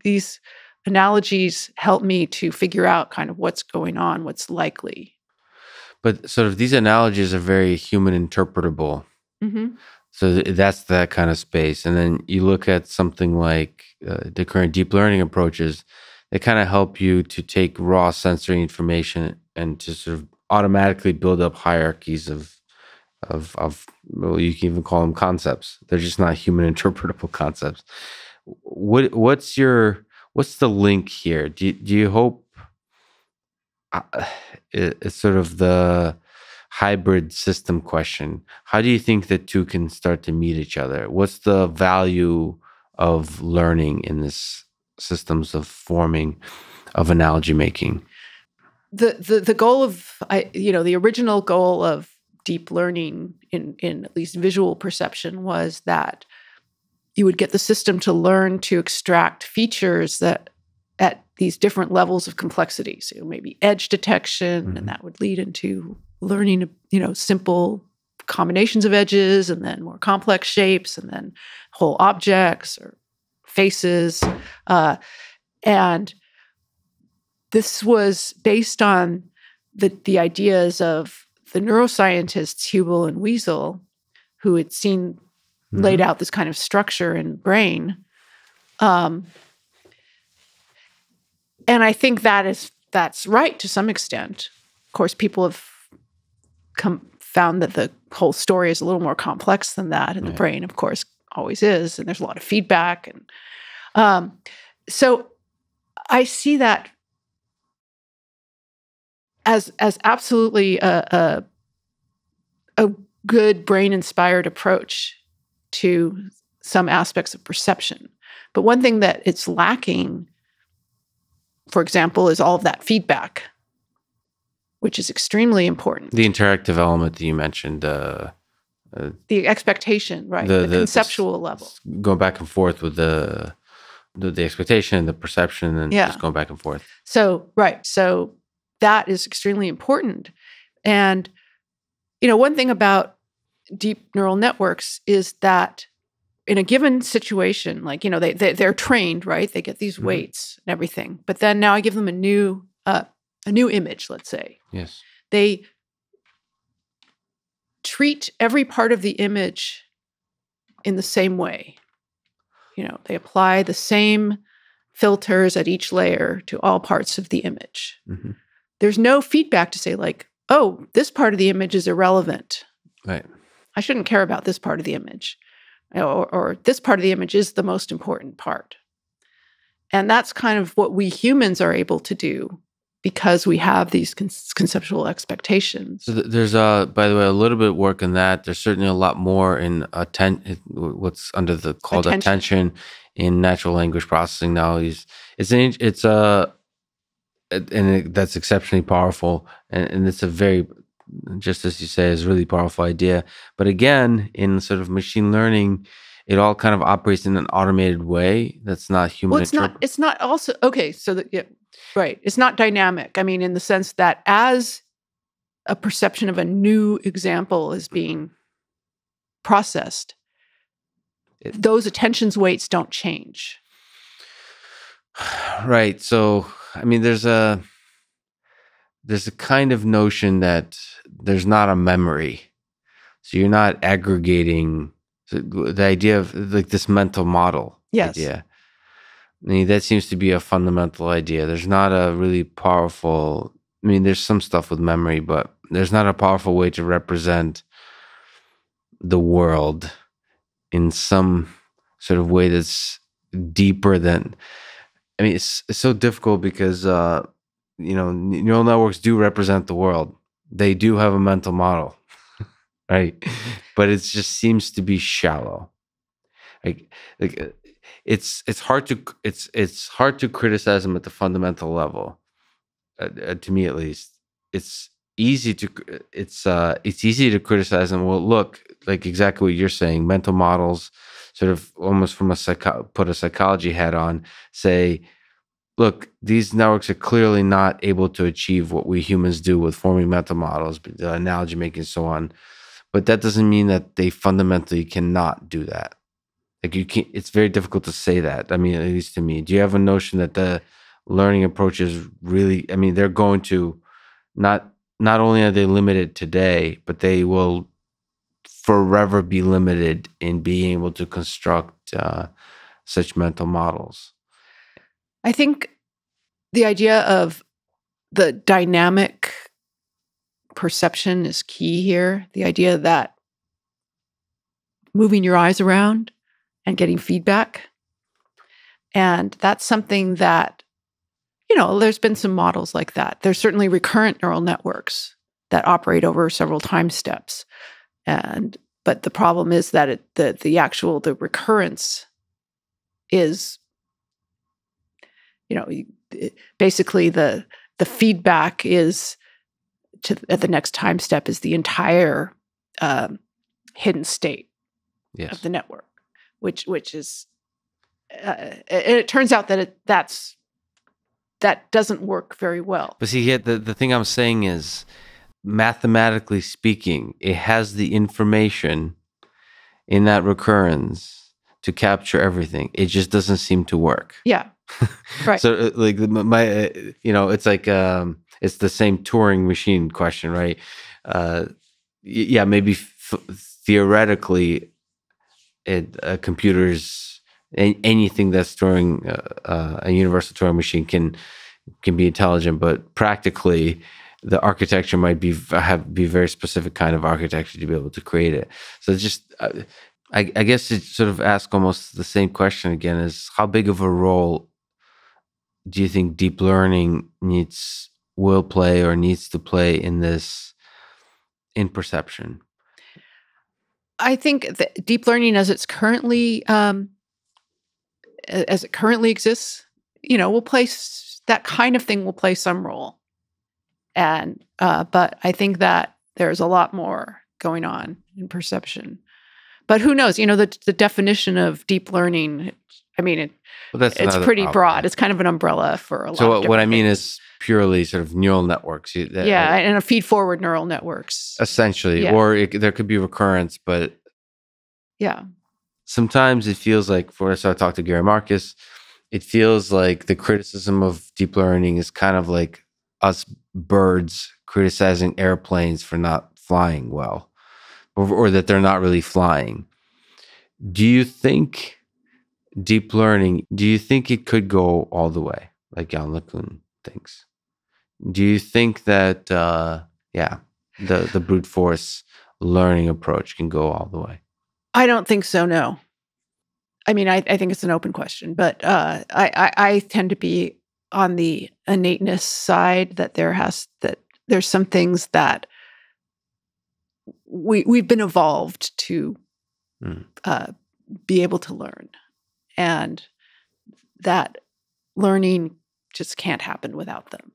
S2: these analogies help me to figure out kind of what's going on, what's likely.
S1: But sort of these analogies are very human interpretable.
S2: Mm-hmm.
S1: So that's that kind of space. And then you look at something like the current deep learning approaches, they kind of help you to take raw sensory information and to sort of automatically build up hierarchies of well, you can even call them concepts. They're just not human interpretable concepts. What's the link here? Do you hope it's sort of the hybrid system question? How do you think the two can start to meet each other? What's the value of learning in this systems of forming, of analogy making?
S2: The goal of the original goal of deep learning in at least visual perception was that you would get the system to learn to extract features that at these different levels of complexity. So maybe edge detection, and that would lead into learning, simple combinations of edges, and then more complex shapes, and then whole objects or faces. And this was based on the ideas of the neuroscientists Hubel and Wiesel, who had seen laid out this kind of structure in brain. And I think that's right to some extent. Of course, people have found that the whole story is a little more complex than that, and the brain, of course, always is, and there's a lot of feedback. And so I see that as absolutely a good brain-inspired approach to some aspects of perception. But one thing that it's lacking, for example, is all of that feedback, which is extremely important.
S1: The interactive element that you mentioned.
S2: The expectation, right? The conceptual level.
S1: Going back and forth with the expectation, the perception, and just going back and forth.
S2: So that is extremely important. And, one thing about deep neural networks is that in a given situation, like, they're trained, right? They get these weights and everything. But then now I give them a new image, let's say.
S1: Yes.
S2: They treat every part of the image in the same way. They apply the same filters at each layer to all parts of the image. Mm-hmm. There's no feedback to say, like, oh, this part of the image is irrelevant.
S1: Right.
S2: I shouldn't care about this part of the image. Or this part of the image is the most important part. And that's kind of what we humans are able to do because we have these conceptual expectations. So
S1: there's, by the way, a little bit of work in that. There's certainly a lot more in what's called attention in natural language processing now. That's exceptionally powerful, and it's a very, just as you say, is a really powerful idea. But again, in sort of machine learning, it all kind of operates in an automated way that's not human.
S2: Well, it's not also okay. So right. It's not dynamic. I mean, in the sense that as a perception of a new example is being processed, those attention's weights don't change.
S1: Right. So, I mean, there's there's a kind of notion that there's not a memory. So you're not aggregating the idea of like this mental model idea. I mean, that seems to be a fundamental idea. There's not a really powerful, I mean, there's some stuff with memory, but there's not a powerful way to represent the world in some sort of way that's deeper than, I mean, it's so difficult because, neural networks do represent the world. They do have a mental model, right? But it just seems to be shallow. Like it's hard to criticize them at the fundamental level. To me, at least, it's easy to criticize them. Well, look, like exactly what you're saying, mental models, sort of almost from put a psychology hat on, say, look, these networks are clearly not able to achieve what we humans do with forming mental models, the analogy making, and so on. But that doesn't mean that they fundamentally cannot do that. Like you can't. It's very difficult to say that. I mean, at least to me. Do you have a notion that the learning approaches really? I mean, they're going to not only are they limited today, but they will forever be limited in being able to construct such mental models.
S2: I think the idea of the dynamic perception is key here. The idea that moving your eyes around and getting feedback. And that's something that, there's been some models like that. There's certainly recurrent neural networks that operate over several time steps. But the problem is that the recurrence is, basically the feedback is at the next time step is the entire hidden state of the network, which is, it turns out that that doesn't work very well.
S1: But see, the thing I'm saying is, mathematically speaking, it has the information in that recurrence to capture everything. It just doesn't seem to work.
S2: Yeah. Right.
S1: So like it's like it's the same Turing machine question, right? Maybe theoretically, computers, anything that's Turing, a universal Turing machine can be intelligent, but practically, the architecture might be very specific kind of architecture to be able to create it. So it's just, I guess it sort of asks almost the same question again: is how big of a role do you think deep learning will play or needs to play in this, in perception?
S2: I think that deep learning, as it currently exists, will play that kind of thing will play some role. And but I think that there's a lot more going on in perception. But who knows? The definition of deep learning, I mean, it's pretty broad. It's kind of an umbrella for a lot of different
S1: what I mean
S2: things.
S1: is purely sort of neural networks.
S2: And a feed-forward neural networks.
S1: Essentially. Yeah. Or there could be recurrence, but sometimes it feels like, so I talked to Gary Marcus, it feels like the criticism of deep learning is kind of like us birds criticizing airplanes for not flying well, or that they're not really flying. Do you think deep learning, it could go all the way, like Jan LeCun thinks? Do you think that, the brute force learning approach can go all the way?
S2: I don't think so, no. I mean, I think it's an open question, but I tend to be on the innateness side, that there's some things that we've been evolved to be able to learn, and that learning just can't happen without them.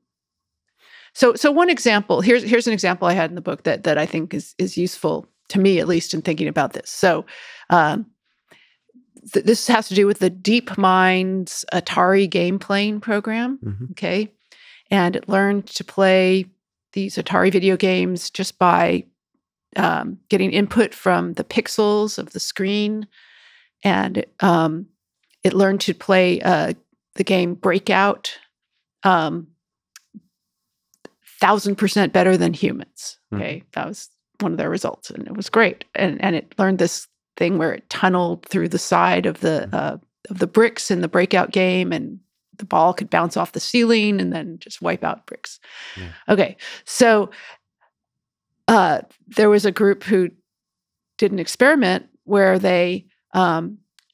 S2: So one example, here's an example I had in the book that I think is useful to me, at least in thinking about this. So this has to do with the DeepMind's Atari game playing program. Mm-hmm. Okay. And it learned to play these Atari video games just by getting input from the pixels of the screen. And it learned to play the game Breakout 1,000% better than humans. Okay, that was one of their results, and it was great. And it learned this thing where it tunneled through the side of the bricks in the breakout game, and the ball could bounce off the ceiling and then just wipe out bricks. Yeah. Okay, so there was a group who did an experiment where they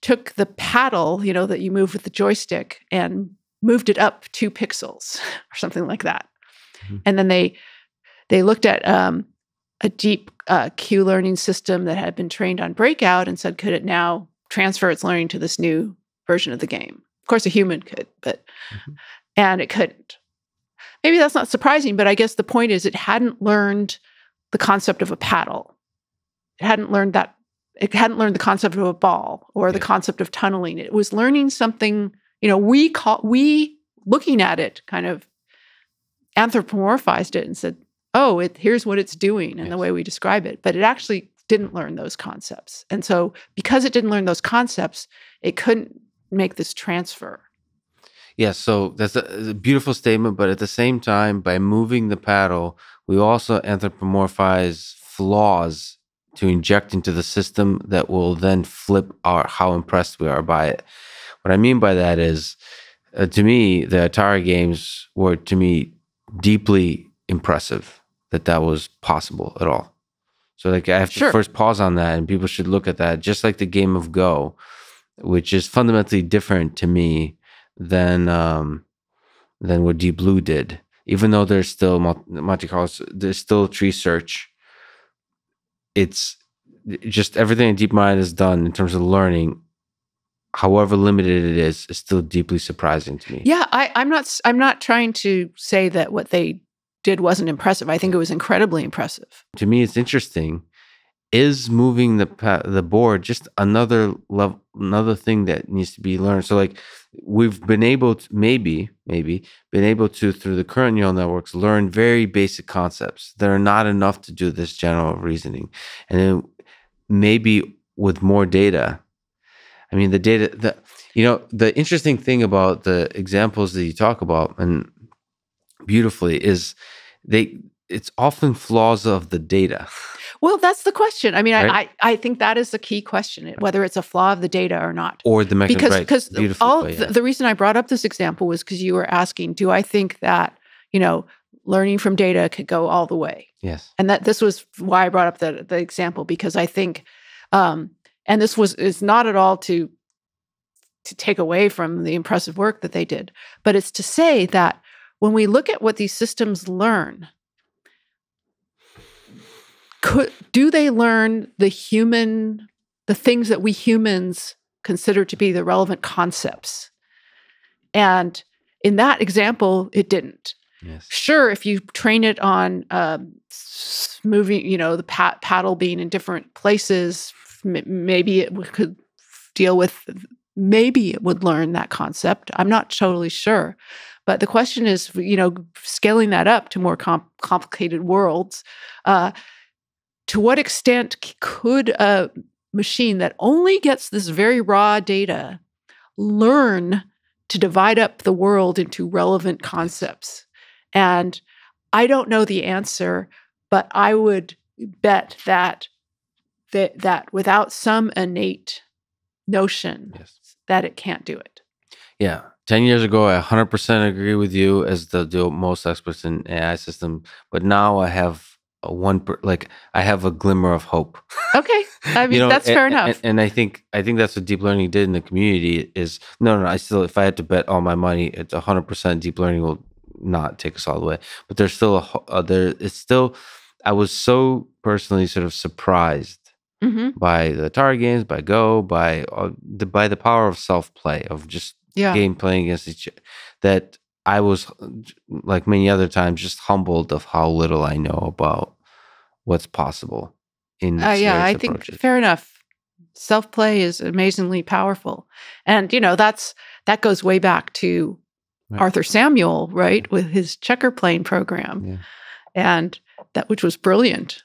S2: took the paddle, that you move with the joystick, and moved it up 2 pixels or something like that. And then they looked at a deep Q learning system that had been trained on breakout and said, could it now transfer its learning to this new version of the game? Of course, a human could, but and it couldn't. Maybe that's not surprising, but I guess the point is it hadn't learned the concept of a paddle. It hadn't learned the concept of a ball or the concept of tunneling. It was learning something, we looking at it kind of anthropomorphized it and said, oh, here's what it's doing and the way we describe it. But it actually didn't learn those concepts. And so because it didn't learn those concepts, it couldn't make this transfer.
S1: Yeah, so that's a beautiful statement. But at the same time, by moving the paddle, we also anthropomorphize flaws to inject into the system that will then flip how impressed we are by it. What I mean by that is, to me, the Atari games were, deeply impressive that was possible at all. So I have to first pause on that, and people should look at that, just like the game of Go, which is fundamentally different to me than what Deep Blue did. Even though there's still Monte Carlo, there's still tree search. It's just everything DeepMind has done in terms of learning, however limited it is still deeply surprising to me.
S2: Yeah, I'm not trying to say that what they did wasn't impressive. I think it was incredibly impressive.
S1: To me, it's interesting. Is moving the board just another thing that needs to be learned? So, like, we've been able to maybe been able to, through the current neural networks, learn very basic concepts that are not enough to do this general reasoning, and then maybe with more data. I mean, the interesting thing about the examples that you talk about, and beautifully, is it's often flaws of the data.
S2: Well, that's the question. I mean, right? I think that is the key question, whether it's a flaw of the data or not.
S1: Or the mechanism.
S2: Because the reason I brought up this example was because you were asking, do I think that, learning from data could go all the way?
S1: Yes.
S2: And this was why I brought up the example, because I think, and this is not at all to take away from the impressive work that they did, but it's to say that when we look at what these systems learn, do they learn the things that we humans consider to be the relevant concepts? And in that example, it didn't.
S1: Yes.
S2: Sure, if you train it on moving, the paddle being in different places, maybe it could deal with, maybe it would learn that concept. I'm not totally sure. But the question is, scaling that up to more complicated worlds, to what extent could a machine that only gets this very raw data learn to divide up the world into relevant concepts? And I don't know the answer, but I would bet that without some innate notion, that it can't do it.
S1: Yeah. 10 years ago, I 100% agree with you as the most experts in AI system. But now I have I have a glimmer of hope.
S2: Okay. I mean, that's fair enough.
S1: And I think that's what deep learning did in the community is, no, if I had to bet all my money, it's 100% deep learning will not take us all the way. But there's still I was so personally sort of surprised by the Atari games, by Go, by the power of self-play, of just game playing against each other, that I was, like many other times, just humbled of how little I know about what's possible in
S2: I think fair enough. Self-play is amazingly powerful. And, that goes way back to Arthur Samuel, right, with his checker playing program. And which was brilliant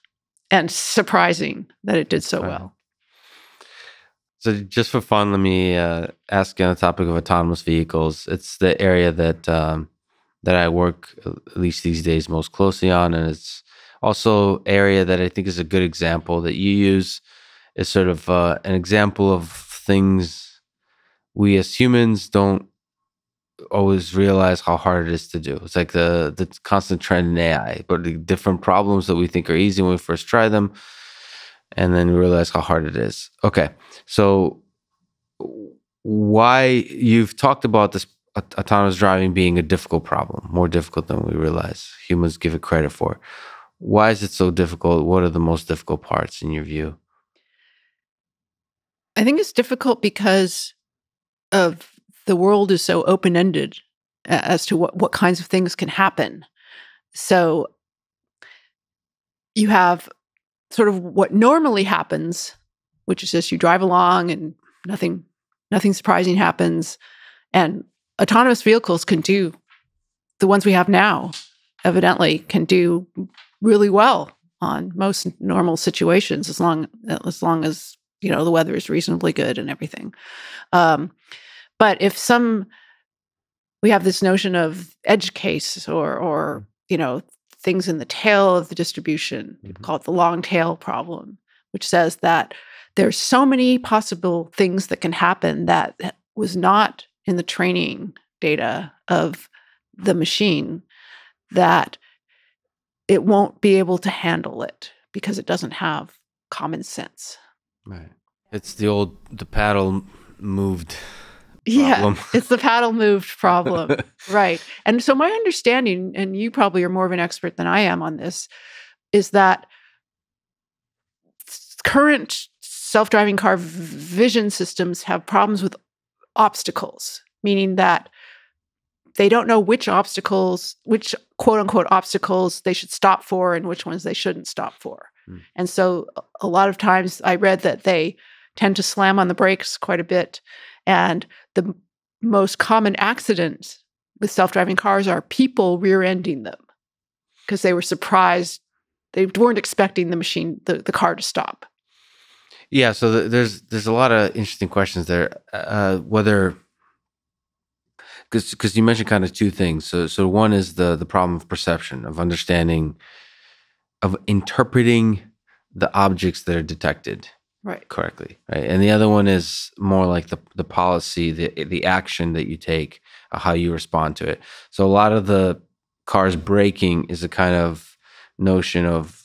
S2: and surprising that it did so well.
S1: So just for fun, let me ask you on the topic of autonomous vehicles. It's the area that that I work, at least these days, most closely on. And it's also area that I think is a good example that you use is sort of an example of things we as humans don't always realize how hard it is to do. It's like the constant trend in AI, but the different problems that we think are easy when we first try them, and then we realize how hard it is. Okay, so why you've talked about this autonomous driving being a difficult problem, more difficult than we realize. Humans give it credit for. Why is it so difficult? What are the most difficult parts in your view?
S2: I think it's difficult because of the world is so open-ended as to what kinds of things can happen. So you have sort of what normally happens, which is just you drive along and nothing surprising happens. And autonomous vehicles can do, the ones we have now, evidently can do really well on most normal situations as long as the weather is reasonably good and everything. But if we have this notion of edge case or things in the tail of the distribution, people call it the long tail problem, which says that there's so many possible things that can happen that was not in the training data of the machine, that it won't be able to handle it because it doesn't have common sense.
S1: Right. It's the paddle moved
S2: Yeah,
S1: problem.
S2: it's the paddle moved problem. Right. And so my understanding, and you probably are more of an expert than I am on this, is that current self-driving car vision systems have problems with obstacles, meaning that they don't know which quote unquote obstacles they should stop for and which ones they shouldn't stop for. And so a lot of times I read that they tend to slam on the brakes quite a bit. And the most common accidents with self-driving cars are people rear-ending them because they were surprised. They weren't expecting the car to stop.
S1: Yeah, so there's a lot of interesting questions there. Whether, because you mentioned kind of two things. So one is the problem of perception, of understanding, of interpreting the objects that are detected correctly, right? And the other one is more like the policy, the action that you take, how you respond to it. So a lot of the cars braking is a kind of notion of,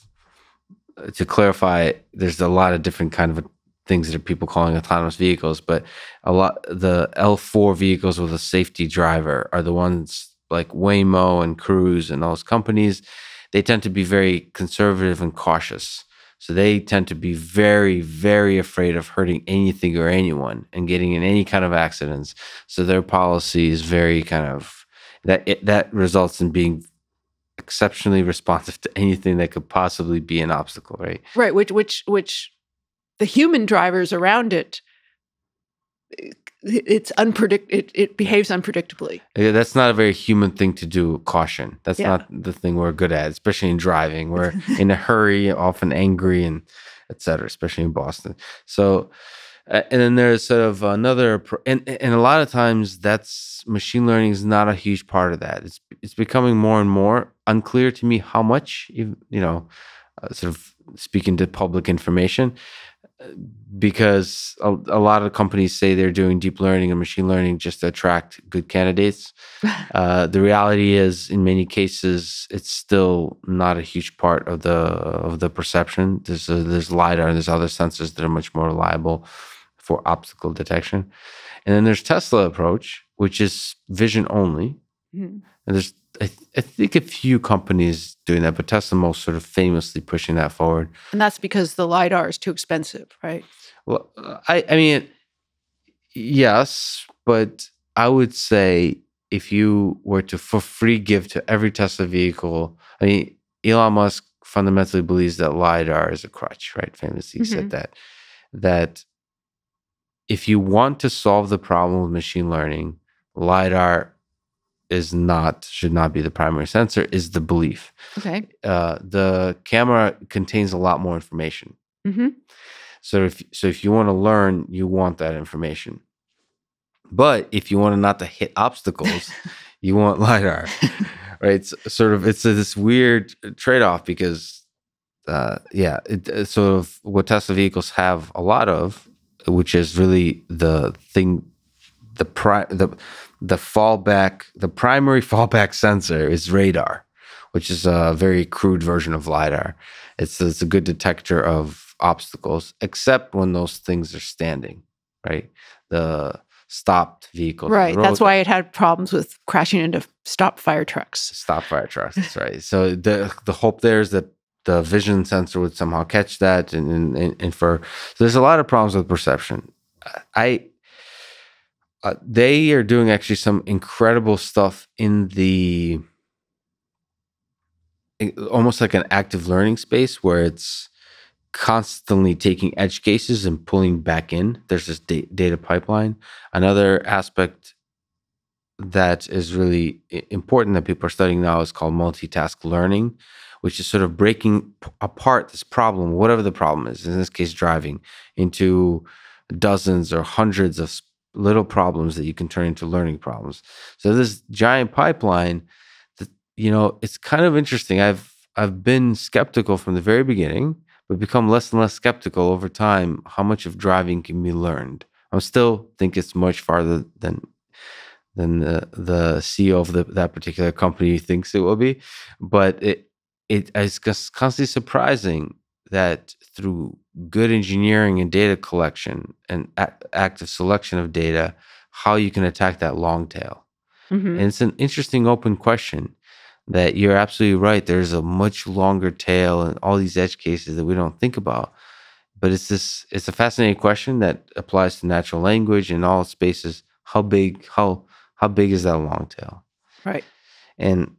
S1: to clarify, there's a lot of different kind of things that are people calling autonomous vehicles, but the L4 vehicles with a safety driver are the ones like Waymo and Cruise and those companies. They tend to be very conservative and cautious. So they tend to be very, very afraid of hurting anything or anyone and getting in any kind of accidents. So their policy is very kind of, that results in being exceptionally responsive to anything that could possibly be an obstacle, right?
S2: Right, which the human drivers around it, it behaves unpredictably.
S1: That's not a very human thing to do, caution. That's not the thing we're good at, especially in driving. We're in a hurry, often angry, and et cetera, especially in Boston. So, and then there's sort of another, and a lot of times that's machine learning is not a huge part of that. It's becoming more and more unclear to me how much, sort of speaking to public information, because a lot of companies say they're doing deep learning and machine learning just to attract good candidates. The reality is, in many cases, it's still not a huge part of the perception. There's LiDAR and there's other sensors that are much more reliable for obstacle detection. And then there's Tesla approach, which is vision only. And there's I think a few companies doing that, but Tesla most sort of famously pushing that forward.
S2: And that's because the LiDAR is too expensive, right?
S1: Well, I mean, yes, but I would say if you were to for free give to every Tesla vehicle, I mean, Elon Musk fundamentally believes that LiDAR is a crutch, right? Famously said that if you want to solve the problem with machine learning, LiDAR should not be the primary sensor, is the belief.
S2: Okay.
S1: The camera contains a lot more information. So if you want to learn, you want that information. But if you want not to hit obstacles, you want LiDAR, right? It's sort of, it's this weird trade-off because, it's sort of what Tesla vehicles have a lot of, which is really the thing, the fallback, the primary fallback sensor is radar, which is a very crude version of LiDAR. It's a good detector of obstacles, except when those things are standing, right? The stopped vehicles.
S2: Right. That's why it had problems with crashing into stop fire trucks.
S1: Stop fire trucks. That's right. So the hope there is that the vision sensor would somehow catch that and infer. So there's a lot of problems with perception. They are doing actually some incredible stuff in the almost like an active learning space where it's constantly taking edge cases and pulling back in. There's this data pipeline. Another aspect that is really important that people are studying now is called multitask learning, which is sort of breaking apart this problem, whatever the problem is, in this case, driving, into dozens or hundreds of little problems that you can turn into learning problems. So this giant pipeline, that, it's kind of interesting. I've been skeptical from the very beginning, but become less and less skeptical over time how much of driving can be learned. I still think it's much farther than the CEO of that particular company thinks it will be, but it is constantly surprising that through good engineering and data collection and active selection of data, how you can attack that long tail.
S2: Mm-hmm.
S1: And it's an interesting open question that you're absolutely right. There's a much longer tail and all these edge cases that we don't think about. But it's a fascinating question that applies to natural language and all spaces. How big is that long tail?
S2: Right.
S1: And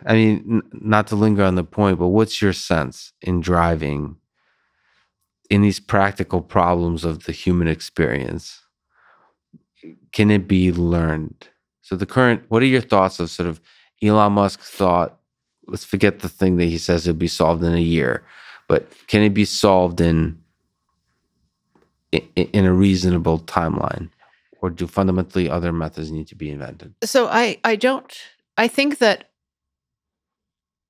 S1: I mean, not to linger on the point, but what's your sense in driving in these practical problems of the human experience? Can it be learned? So what are your thoughts of sort of Elon Musk's thought? Let's forget the thing that he says it'll be solved in a year, but can it be solved in a reasonable timeline? Or do fundamentally other methods need to be invented?
S2: So I think that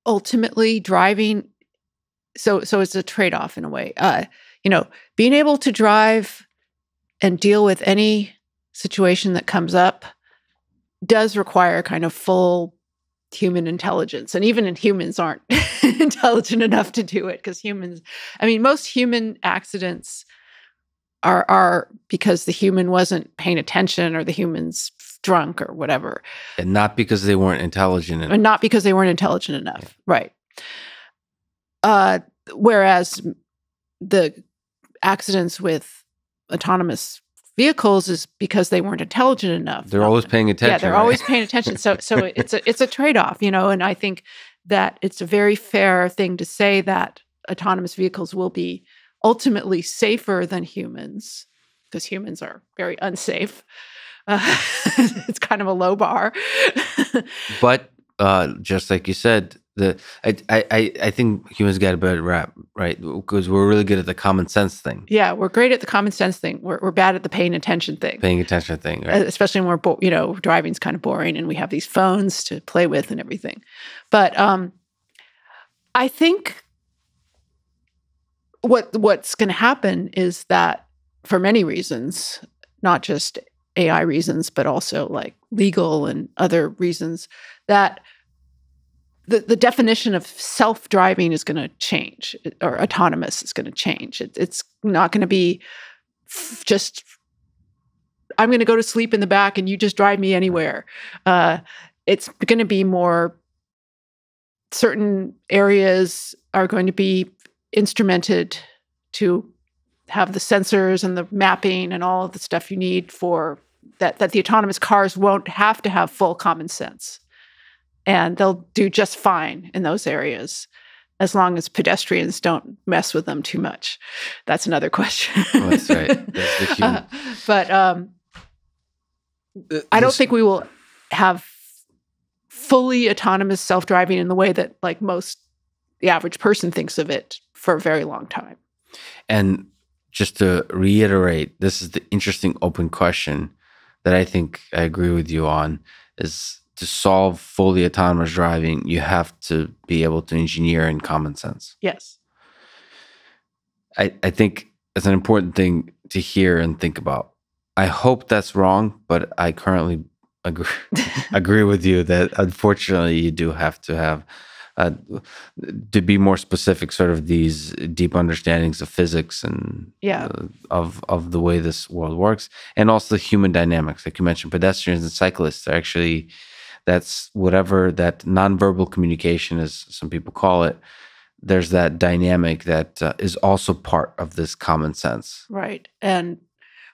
S2: ultimately driving, so it's a trade-off in a way. Being able to drive and deal with any situation that comes up does require kind of full human intelligence. And even humans aren't intelligent enough to do it, because most human accidents are because the human wasn't paying attention or the human's drunk or whatever.
S1: And not because they weren't intelligent enough.
S2: And not because they weren't intelligent enough. Yeah. Right. Whereas the accidents with autonomous vehicles is because they weren't intelligent enough.
S1: They're always paying attention.
S2: Yeah, they're always paying attention. So it's a trade-off, and I think that it's a very fair thing to say that autonomous vehicles will be ultimately safer than humans, because humans are very unsafe. It's kind of a low bar.
S1: But just like you said, I think humans get a better rap, right? Because we're really good at the common sense thing.
S2: Yeah, we're great at the common sense thing. We're bad at the paying attention thing.
S1: Right?
S2: Especially when driving's kind of boring and we have these phones to play with and everything. But I think what's going to happen is that, for many reasons, not just AI reasons, but also like legal and other reasons, that the definition of self-driving is going to change, or autonomous is going to change. It's not going to be just, I'm going to go to sleep in the back and you just drive me anywhere. It's going to be more, certain areas are going to be instrumented to have the sensors and the mapping and all of the stuff you need for that the autonomous cars won't have to have full common sense. And they'll do just fine in those areas, as long as pedestrians don't mess with them too much. That's another question.
S1: Oh, that's right. That's the human.
S2: But I don't think we will have fully autonomous self-driving in the way that the average person thinks of it for a very long time.
S1: And just to reiterate, this is the interesting open question that I think I agree with you on. is to solve fully autonomous driving, you have to be able to engineer in common sense.
S2: Yes.
S1: I think it's an important thing to hear and think about. I hope that's wrong, but I currently agree with you that unfortunately you do have to have, to be more specific, sort of these deep understandings of physics and of the way this world works, and also human dynamics. Like you mentioned, pedestrians and cyclists are actually, that's whatever that nonverbal communication, as some people call it. There's that dynamic that is also part of this common sense.
S2: Right. And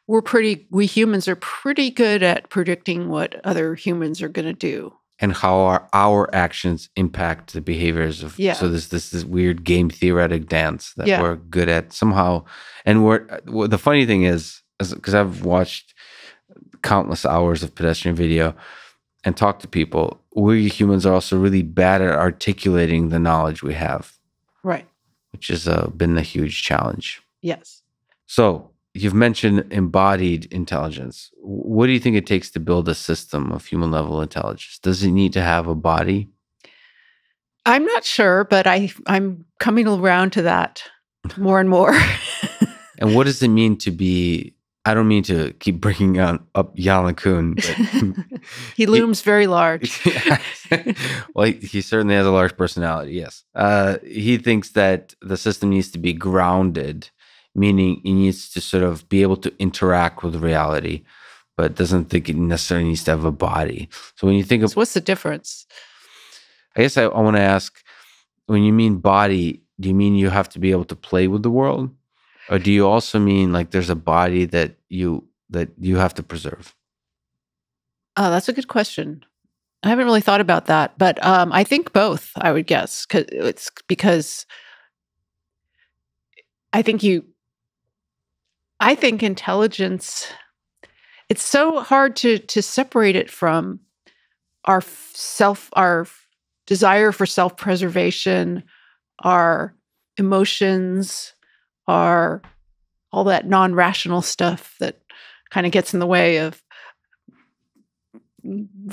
S2: we humans are pretty good at predicting what other humans are going to do.
S1: And how our actions impact the behaviors of, so this weird game theoretic dance that we're good at somehow. And the funny thing is, because I've watched countless hours of pedestrian video and talked to people, we humans are also really bad at articulating the knowledge we have.
S2: Right.
S1: Which has been a huge challenge.
S2: Yes.
S1: So you've mentioned embodied intelligence. What do you think it takes to build a system of human level intelligence? Does it need to have a body?
S2: I'm not sure, but I'm coming around to that more and more.
S1: And what does it mean to be, I don't mean to keep bringing up Jan LeCun, but
S2: he looms very large.
S1: Well, he certainly has a large personality, yes. He thinks that the system needs to be grounded, meaning it needs to sort of be able to interact with reality, but doesn't think it necessarily needs to have a body. So when you think of...
S2: So what's the difference?
S1: I guess I want to ask, when you mean body, do you mean you have to be able to play with the world? Or do you also mean like there's a body that you have to preserve?
S2: Oh, that's a good question. I haven't really thought about that, but I think both, I would guess. Because I think intelligence, it's so hard to separate it from our desire for self-preservation, our emotions, all that non-rational stuff that kind of gets in the way of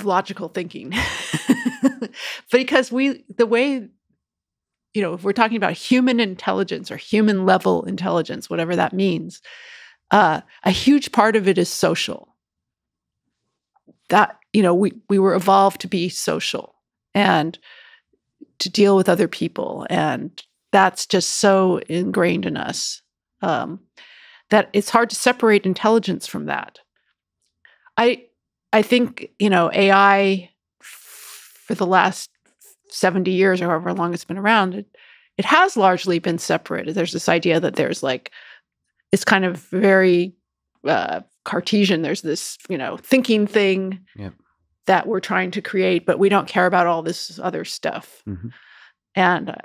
S2: logical thinking. Because if we're talking about human intelligence or human level intelligence, whatever that means, a huge part of it is social. That, we were evolved to be social and to deal with other people. And that's just so ingrained in us that it's hard to separate intelligence from that. I think, AI for the last 70 years or however long it's been around, it has largely been separated. There's this idea that there's it's kind of very Cartesian. There's this, thinking thing that we're trying to create, but we don't care about all this other stuff. Mm-hmm. And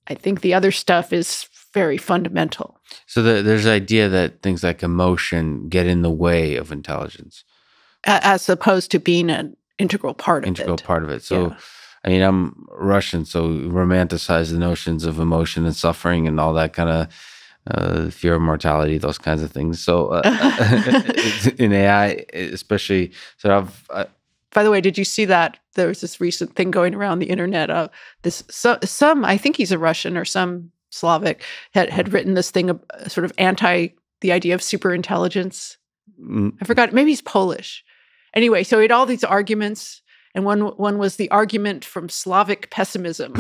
S2: I think the other stuff is very fundamental.
S1: So there's the idea that things like emotion get in the way of intelligence.
S2: As opposed to being an integral part of it.
S1: So, I mean, I'm Russian, so we romanticize the notions of emotion and suffering and all that kind of fear of mortality, those kinds of things. So in AI, especially,
S2: by the way, did you see that there was this recent thing going around the internet of some, I think he's a Russian or some Slavic, had written this thing sort of anti the idea of superintelligence. I forgot, maybe he's Polish. Anyway, so he had all these arguments, and one was the argument from Slavic pessimism.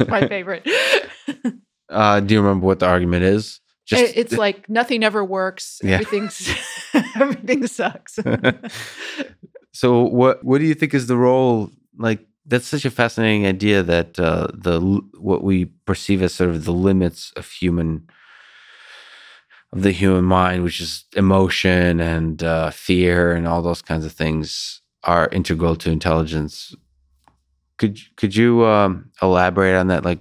S2: My favorite.
S1: Do you remember what the argument is?
S2: It's like nothing ever works. Yeah. Everything sucks.
S1: So what do you think is the role? Like, that's such a fascinating idea that what we perceive as sort of the limits of the human mind, which is emotion and fear and all those kinds of things, are integral to intelligence. Could you elaborate on that? Like,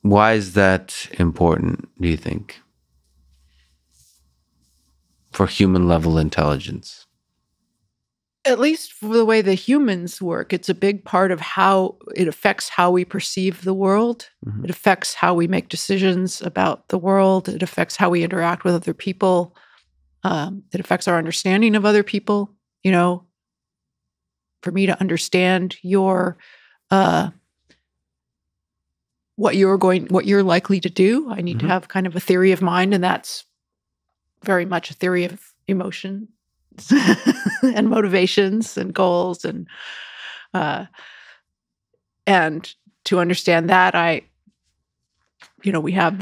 S1: why is that important, do you think, for human level intelligence?
S2: At least for the way the humans work, it's a big part of how it affects how we perceive the world. Mm-hmm. It affects how we make decisions about the world. It affects how we interact with other people. It affects our understanding of other people. You know, for me to understand your what you're likely to do, I need to have kind of a theory of mind, and that's very much a theory of emotion and motivations and goals, and to understand that, we have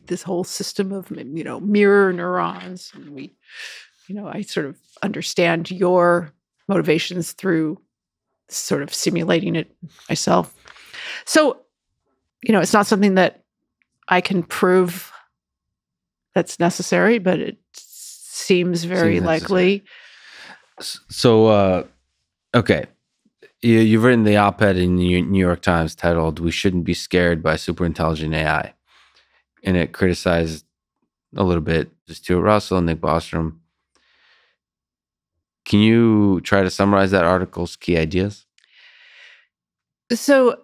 S2: this whole system of mirror neurons, and I sort of understand your motivations through sort of simulating it myself. So, it's not something that I can prove that's necessary, but it seems very likely.
S1: So, okay. You've written the op-ed in the New York Times titled, "We Shouldn't Be Scared by Superintelligent AI." And it criticized a little bit Stuart Russell and Nick Bostrom. Can you try to summarize that article's key ideas?
S2: So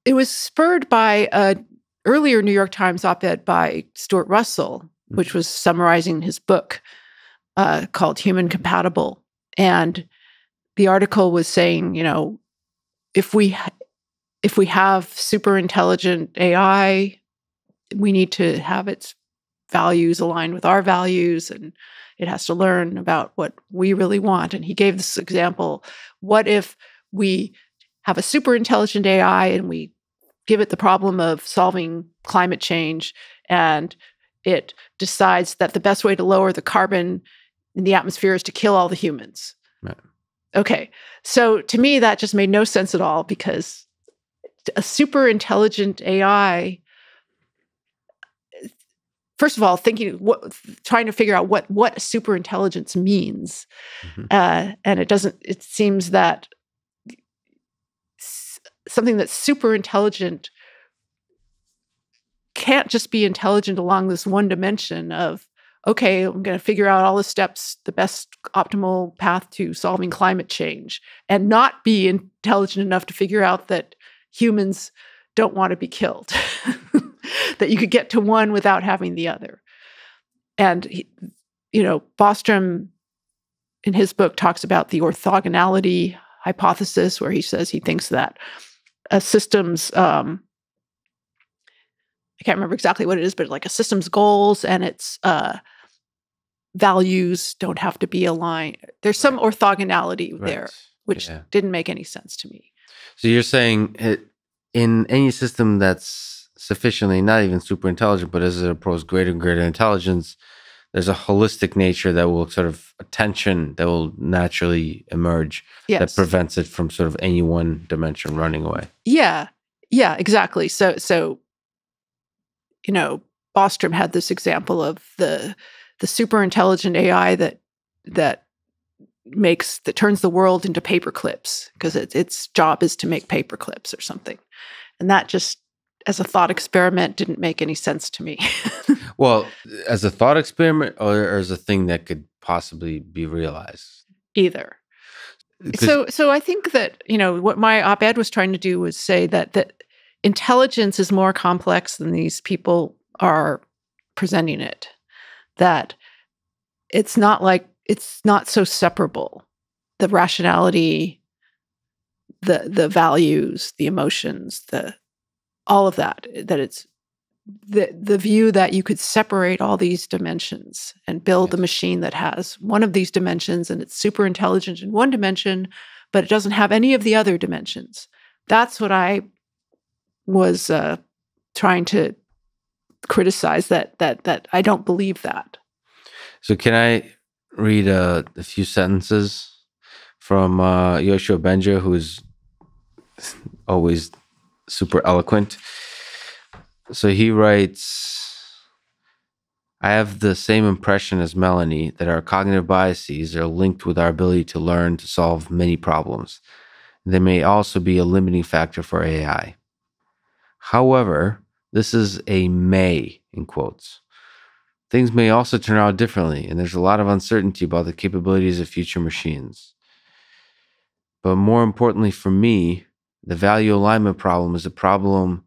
S2: it was spurred by an earlier New York Times op-ed by Stuart Russell, which was summarizing his book called Human Compatible. And the article was saying, if we have super intelligent AI, we need to have its values aligned with our values, and it has to learn about what we really want. And he gave this example: what if we have a super intelligent AI and we give it the problem of solving climate change, and it decides that the best way to lower the carbon in the atmosphere is to kill all the humans?
S1: Right.
S2: Okay. So to me, that just made no sense at all, because a super intelligent AI, first of all, trying to figure out what super intelligence means. And it seems that something that's super intelligent can't just be intelligent along this one dimension of, okay, I'm going to figure out all the steps, the best optimal path to solving climate change, and not be intelligent enough to figure out that humans don't want to be killed, that you could get to one without having the other. And, Bostrom in his book talks about the orthogonality hypothesis, where he says he thinks that a system's, I can't remember exactly what it is, but like a system's goals and its values don't have to be aligned. There's some orthogonality there, which didn't make any sense to me.
S1: So you're saying in any system that's sufficiently not even super intelligent, but as it approaches greater and greater intelligence, there's a holistic nature that will sort of attention that will naturally emerge that prevents it from sort of any one dimension running away.
S2: Yeah, exactly. So Bostrom had this example of the super intelligent AI that turns the world into paper clips, because its job is to make paper clips or something. And that just, as a thought experiment, didn't make any sense to me.
S1: Well, as a thought experiment or as a thing that could possibly be realized?
S2: Either. So I think that, what my op-ed was trying to do was say that intelligence is more complex than these people are presenting it. That it's not so separable. The rationality, the values, the emotions, all of that it's the view that you could separate all these dimensions and build a machine that has one of these dimensions and it's super intelligent in one dimension, but it doesn't have any of the other dimensions. That's what I was trying to criticize, that I don't believe that.
S1: So can I read a few sentences from Yoshua Benja, who is always super eloquent? So he writes, "I have the same impression as Melanie that our cognitive biases are linked with our ability to learn to solve many problems. They may also be a limiting factor for AI. However, this is a may, in quotes. Things may also turn out differently, and there's a lot of uncertainty about the capabilities of future machines. But more importantly for me, the value alignment problem is a problem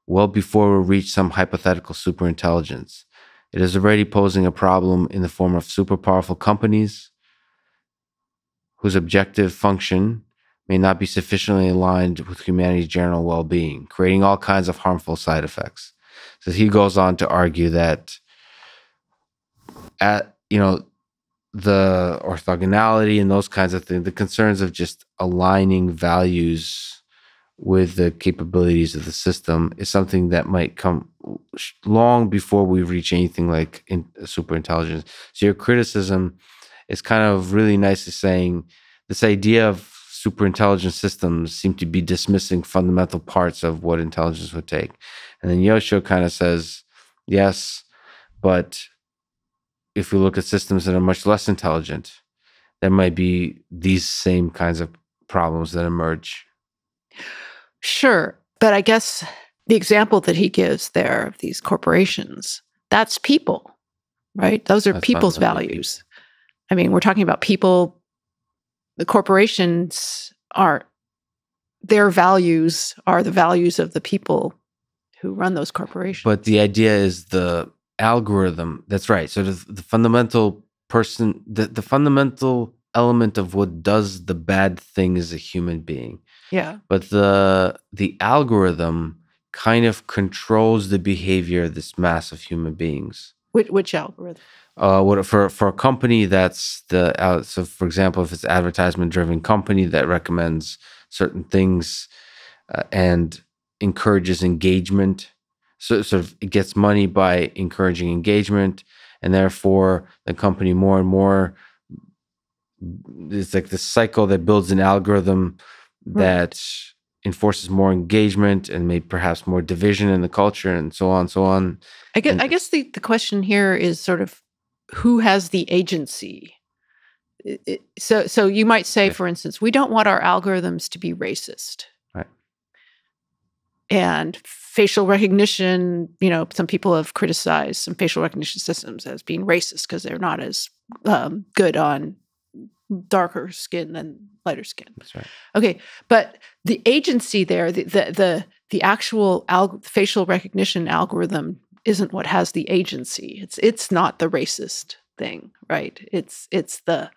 S1: well before we reach some hypothetical superintelligence. It is already posing a problem in the form of super powerful companies whose objective function may not be sufficiently aligned with humanity's general well-being, creating all kinds of harmful side effects. So he goes on to argue that the orthogonality and those kinds of things, the concerns of just aligning values with the capabilities of the system is something that might come long before we reach anything like super intelligence. So your criticism is kind of really nicely saying this idea of super intelligent systems seem to be dismissing fundamental parts of what intelligence would take. And then Yosho kind of says, yes, but if we look at systems that are much less intelligent, there might be these same kinds of problems that emerge.
S2: Sure. But I guess the example that he gives there of these corporations, that's people, right? Those are people's values. I mean, we're talking about people. The corporations their values are the values of the people who run those corporations.
S1: But the idea is the algorithm. That's right. So the fundamental person, the fundamental element of what does the bad thing is a human being.
S2: Yeah.
S1: But the algorithm kind of controls the behavior of this mass of human beings.
S2: Which algorithm?
S1: For a company that's so for example, if it's an advertisement-driven company that recommends certain things and encourages engagement, so sort of it gets money by encouraging engagement, and therefore the company more and more, it's like this cycle that builds an algorithm that enforces more engagement and maybe perhaps more division in the culture and so on and so on.
S2: I guess the question here is sort of who has the agency. So you might say, for instance, we don't want our algorithms to be racist.
S1: Right.
S2: And facial recognition, some people have criticized some facial recognition systems as being racist because they're not as good on darker skin than lighter skin.
S1: That's right.
S2: Okay, but the agency there, the actual facial recognition algorithm isn't what has the agency. It's not the racist thing, right? It's the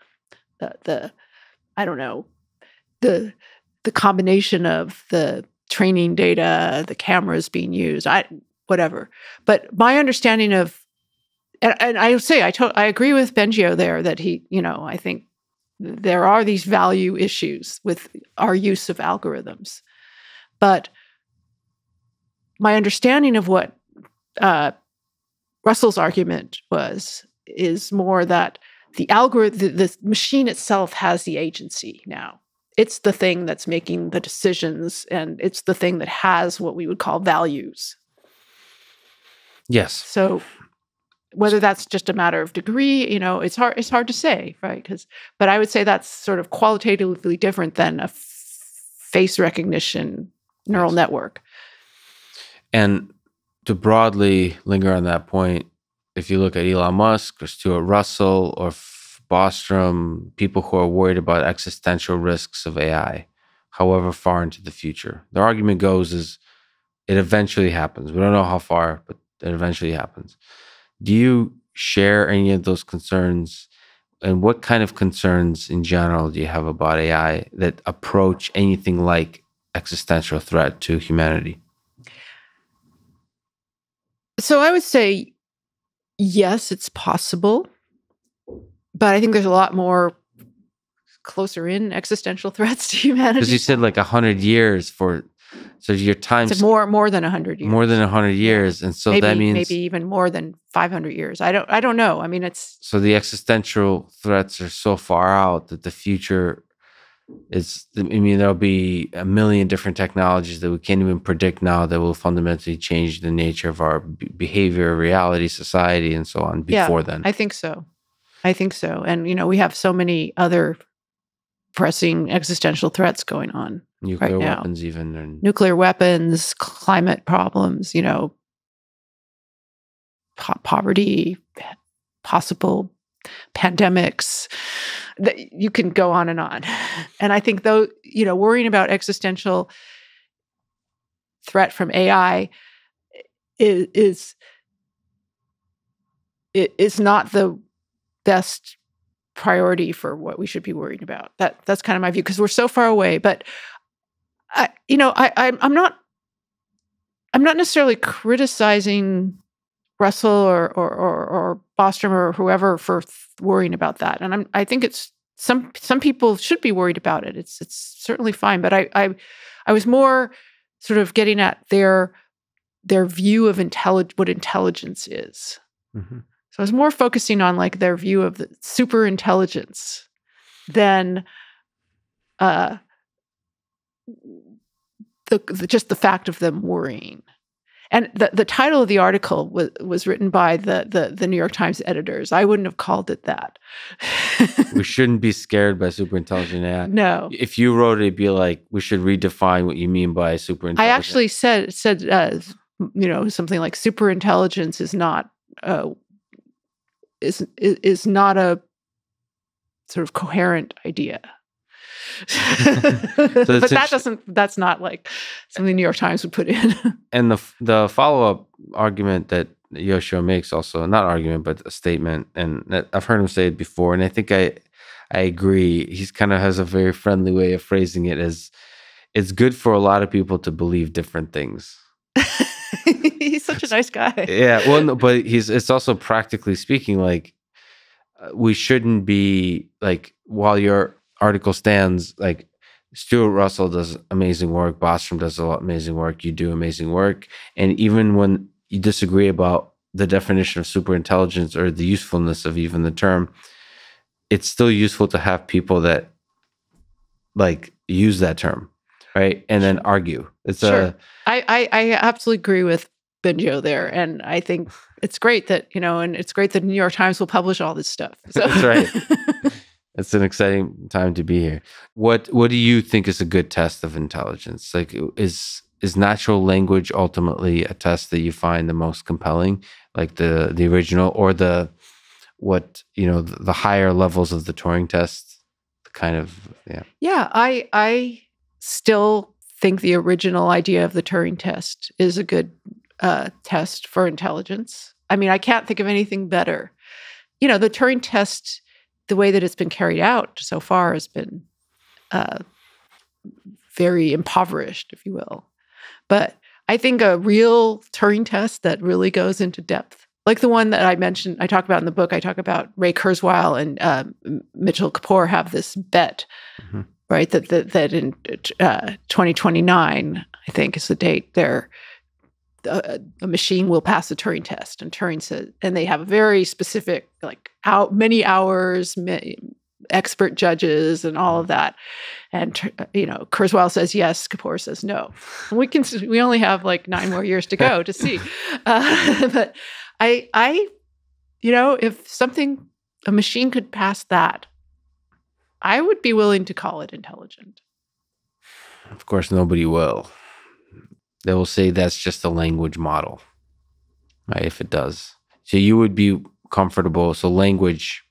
S2: I don't know, the combination of the training data, the cameras being used, whatever. But my understanding of, and I say I agree with Bengio there that he, I think there are these value issues with our use of algorithms. But my understanding of what Russell's argument is more that the algorithm, the machine itself has the agency now. It's the thing that's making the decisions, and it's the thing that has what we would call values.
S1: Yes.
S2: So whether that's just a matter of degree, it's hard to say, right? But I would say that's sort of qualitatively different than a face recognition neural network.
S1: And to broadly linger on that point, if you look at Elon Musk or Stuart Russell or Bostrom, people who are worried about existential risks of AI, however far into the future, their argument goes is it eventually happens. We don't know how far, but it eventually happens. Do you share any of those concerns? And what kind of concerns in general do you have about AI that approach anything like existential threat to humanity?
S2: So I would say, yes, it's possible. But I think there's a lot more closer in existential threats to humanity.
S1: Because you said like 100 years so your time.
S2: It's more than 100 years.
S1: More than 100 years. And so that means
S2: maybe even more than 500 years. I don't know. I mean, it's.
S1: So the existential threats are so far out that the future there'll be a million different technologies that we can't even predict now that will fundamentally change the nature of our behavior, reality, society, and so on before then.
S2: I think so. And, we have so many other pressing existential threats going on.
S1: Nuclear
S2: right
S1: weapons, even. And
S2: nuclear weapons, climate problems, poverty, possible pandemics. You can go on and on. And I think, though, worrying about existential threat from AI is it is not the best priority for what we should be worried about. That's kind of my view, because we're so far away. But I'm not necessarily criticizing Russell or Bostrom or whoever for worrying about that. And I think it's some people should be worried about it. It's certainly fine. But I was more sort of getting at their view of what intelligence is.
S1: Mm-hmm.
S2: So I was more focusing on like their view of the super intelligence than just the fact of them worrying. And the title of the article was written by the New York Times editors. I wouldn't have called it that.
S1: We shouldn't be scared by superintelligent AI.
S2: No.
S1: If you wrote it, it'd be like, we should redefine what you mean by superintelligent.
S2: I actually said something like superintelligence is not is not a sort of coherent idea. But that's not like something the New York Times would put in.
S1: And the follow-up argument that Yoshio makes, also not argument but a statement, and I've heard him say it before, and I think I agree. He's kind of has a very friendly way of phrasing it as, it's good for a lot of people to believe different things.
S2: He's such a nice guy.
S1: Yeah, well, no, but it's also practically speaking, like, we shouldn't be like, while your article stands, like, Stuart Russell does amazing work, Bostrom does amazing work, you do amazing work, and even when you disagree about the definition of superintelligence or the usefulness of even the term, it's still useful to have people that like use that term, right? And then argue. It's
S2: sure. I absolutely agree with Benjo there, and I think it's great that and it's great that the New York Times will publish all this stuff. So.
S1: That's right. It's an exciting time to be here. What do you think is a good test of intelligence? Like, is natural language ultimately a test that you find the most compelling, like the original, or the higher levels of the Turing test? Kind of, yeah.
S2: Yeah, I still think the original idea of the Turing test is a good test for intelligence. I mean, I can't think of anything better. The Turing test, the way that it's been carried out so far, has been very impoverished, if you will. But I think a real Turing test that really goes into depth, like the one that I mentioned, I talk about in the book, I talk about Ray Kurzweil and Mitchell Kapoor have this bet, mm-hmm. right? That in 2029, I think is the date, a machine will pass the Turing test. And Turing says, and they have a very specific, like many hours, expert judges, and all of that. And Kurzweil says yes, Kapoor says no. And we only have like 9 more years to go to see. But if a machine could pass that, I would be willing to call it intelligent.
S1: Of course, nobody will. They will say that's just a language model, right? If it does. So you would be comfortable. So language,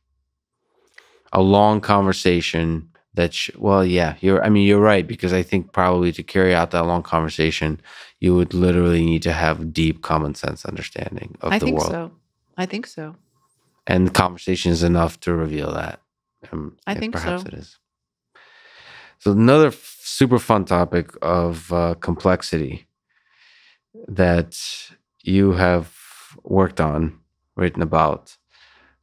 S1: a long conversation you're right, because I think probably to carry out that long conversation, you would literally need to have deep common sense understanding of the world.
S2: I think so.
S1: And conversation is enough to reveal that.
S2: I think
S1: perhaps
S2: so.
S1: It is. So another super fun topic of complexity that you have worked on, written about.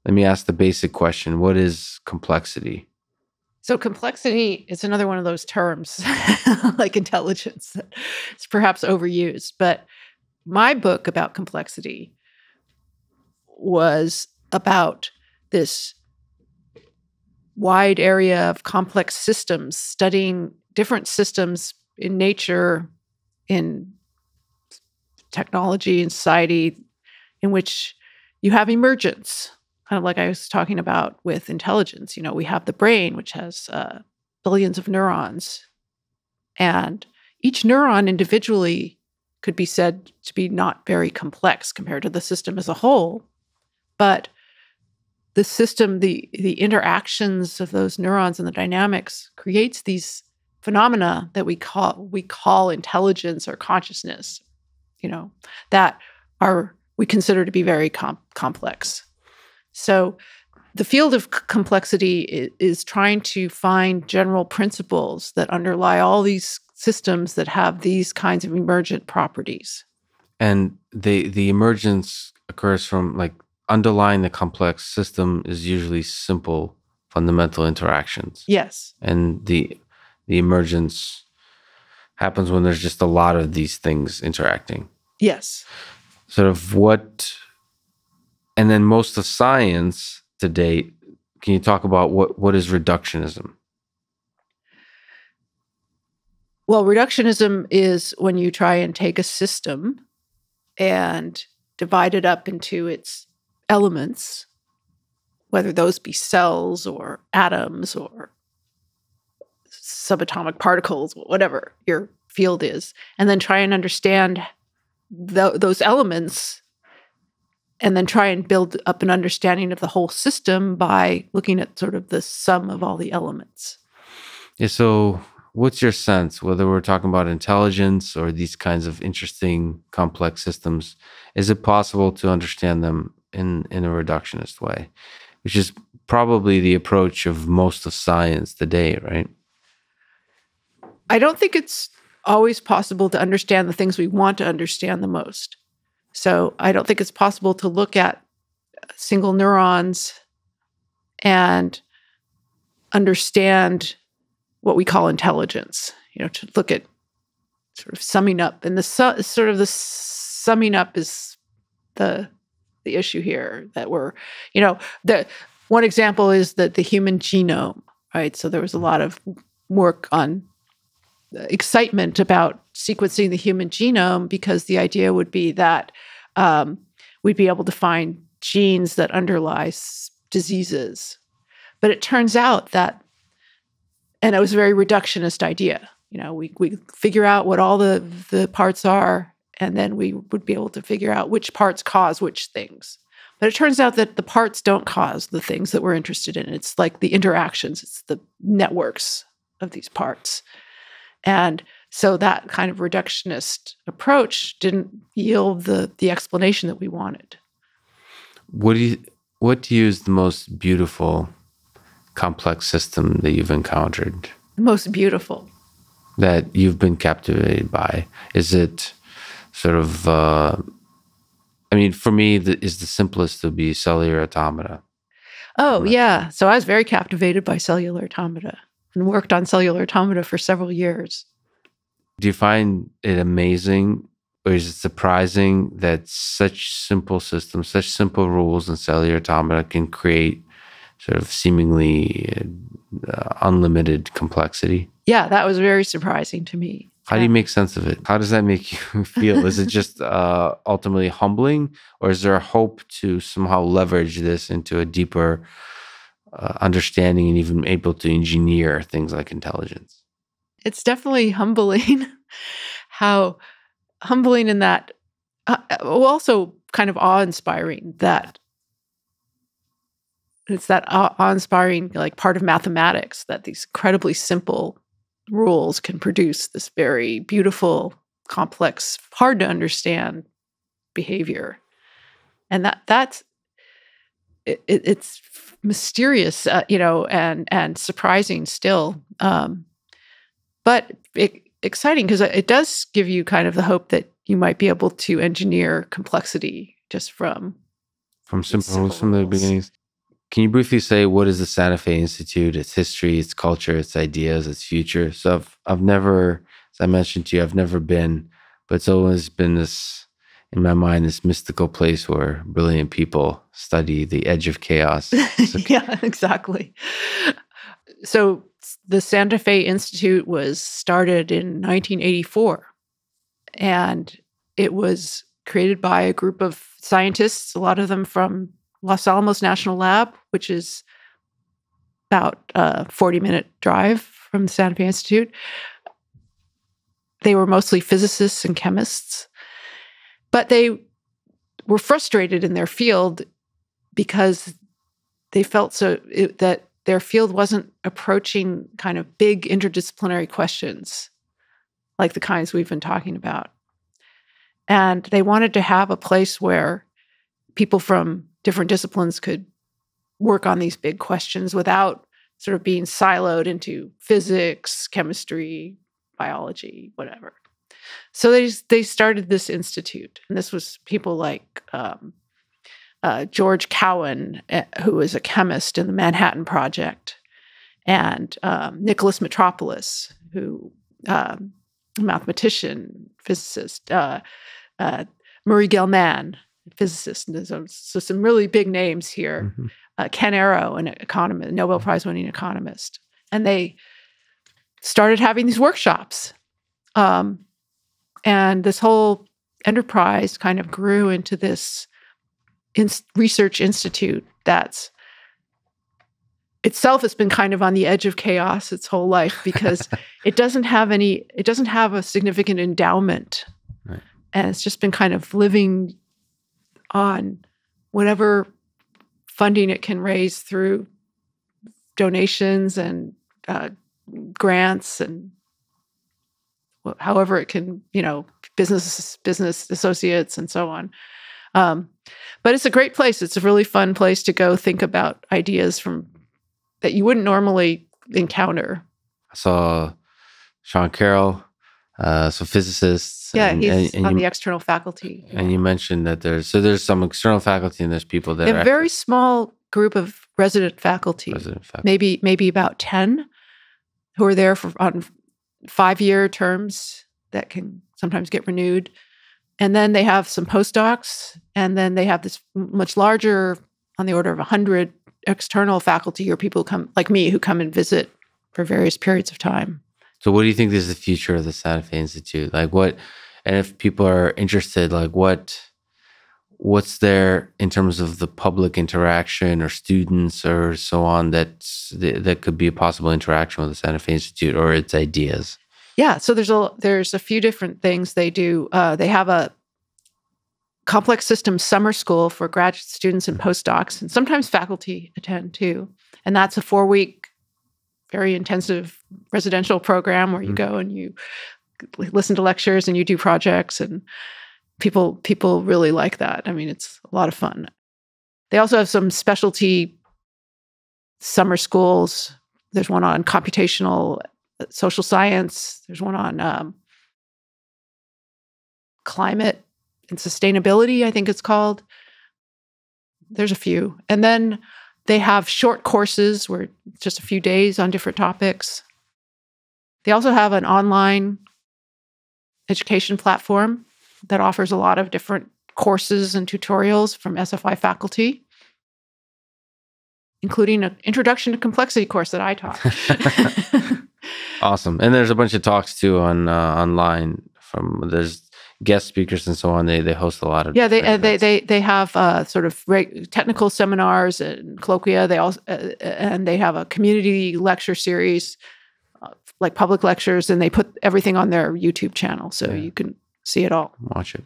S1: Let me ask the basic question. What is complexity?
S2: So complexity is another one of those terms, like intelligence, that is perhaps overused. But my book about complexity was about this wide area of complex systems, studying different systems in nature, in technology, in society, in which you have emergence. Kind of like I was talking about with intelligence. We have the brain, which has billions of neurons. And each neuron individually could be said to be not very complex compared to the system as a whole. But the system, the interactions of those neurons and the dynamics creates these phenomena that we call intelligence or consciousness, that we consider to be very complex. So the field of complexity is trying to find general principles that underlie all these systems that have these kinds of emergent properties.
S1: And the emergence occurs from, like, underlying the complex system is usually simple fundamental interactions.
S2: Yes.
S1: And the emergence happens when there's just a lot of these things interacting.
S2: Yes.
S1: Sort of and then most of science to date, can you talk about what is reductionism?
S2: Well, reductionism is when you try and take a system and divide it up into its elements, whether those be cells or atoms or subatomic particles, whatever your field is, and then try and understand those elements, and then try and build up an understanding of the whole system by looking at sort of the sum of all the elements.
S1: Yeah, so what's your sense, whether we're talking about intelligence or these kinds of interesting, complex systems, is it possible to understand them in a reductionist way, which is probably the approach of most of science today, right?
S2: I don't think it's always possible to understand the things we want to understand the most. So I don't think it's possible to look at single neurons and understand what we call intelligence, to look at sort of summing up. And the summing up is the issue here, that we're, the one example is that the human genome, right? So there was a lot of work on excitement about sequencing the human genome, because the idea would be that we'd be able to find genes that underlie diseases. But it turns out that, and it was a very reductionist idea, we figure out what all the parts are, and then we would be able to figure out which parts cause which things. But it turns out that the parts don't cause the things that we're interested in. It's like the interactions, it's the networks of these parts. And so that kind of reductionist approach didn't yield the explanation that we wanted.
S1: What do you is the most beautiful complex system that you've encountered?
S2: The most beautiful.
S1: That you've been captivated by? Is it sort of, for me, is the simplest to be cellular automata.
S2: Oh, yeah. So I was very captivated by cellular automata and worked on cellular automata for several years.
S1: Do you find it amazing, or is it surprising that such simple systems, such simple rules in cellular automata can create sort of seemingly unlimited complexity?
S2: Yeah, that was very surprising to me.
S1: How do you make sense of it? How does that make you feel? Is it just ultimately humbling, or is there a hope to somehow leverage this into a deeper understanding and even able to engineer things like intelligence?
S2: It's definitely humbling. How humbling in that, also kind of awe-inspiring, that it's that awe-inspiring, like, part of mathematics, that these incredibly simple rules can produce this very beautiful, complex, hard to understand behavior. And it's mysterious, and surprising still. But exciting, because it does give you kind of the hope that you might be able to engineer complexity just from
S1: simple rules from the beginnings. Can you briefly say, what is the Santa Fe Institute, its history, its culture, its ideas, its future? So I've never, as I mentioned to you, I've never been, but it's always been this, in my mind, this mystical place where brilliant people study the edge of chaos. So
S2: yeah, exactly. So the Santa Fe Institute was started in 1984, and it was created by a group of scientists, a lot of them from Los Alamos National Lab, which is about a 40-minute drive from the Santa Fe Institute. They were mostly physicists and chemists, but they were frustrated in their field because they felt that their field wasn't approaching kind of big interdisciplinary questions like the kinds we've been talking about. And they wanted to have a place where people from different disciplines could work on these big questions without sort of being siloed into physics, chemistry, biology, whatever. So they started this institute, and this was people like George Cowan, who was a chemist in the Manhattan Project, and Nicholas Metropolis, who mathematician, physicist, Murray Gell-Mann, physicist. So some really big names here. Mm-hmm. Ken Arrow, an economist, Nobel Prize-winning economist, and they started having these workshops. And this whole enterprise kind of grew into this research institute that's itself has been kind of on the edge of chaos its whole life because it doesn't have a significant endowment. Right. And it's just been kind of living on whatever funding it can raise through donations and grants and however it can, business associates and so on. But it's a great place. It's a really fun place to go think about ideas that you wouldn't normally encounter.
S1: I saw Sean Carroll, some physicists.
S2: Yeah, he's on the external faculty.
S1: And you mentioned that there's some external faculty and there's people that
S2: are a very small group of resident faculty. Maybe about 10 who are there on 5-year terms that can sometimes get renewed. And then they have some postdocs, and then they have this much larger, on the order of 100 external faculty or people like me who come and visit for various periods of time.
S1: So what do you think is the future of the Santa Fe Institute? Like what, and if people are interested, like what's there in terms of the public interaction or students or so on that could be a possible interaction with the Santa Fe Institute or its ideas?
S2: Yeah, so there's a few different things they do. They have a complex systems summer school for graduate students and postdocs, and sometimes faculty attend too. And that's a 4-week, very intensive residential program where you go and you listen to lectures and you do projects, and people really like that. I mean, it's a lot of fun. They also have some specialty summer schools. There's one on computational social science. There's one on climate and sustainability, I think it's called. There's a few. And then they have short courses where just a few days on different topics. They also have an online education platform that offers a lot of different courses and tutorials from SFI faculty, including an Introduction to Complexity course that I taught.
S1: Awesome. And there's a bunch of talks too online there's guest speakers and so on. They host a lot of
S2: they have sort of technical seminars and colloquia. They also and they have a community lecture series, like public lectures, and they put everything on their YouTube channel so you can see it all.
S1: Watch it.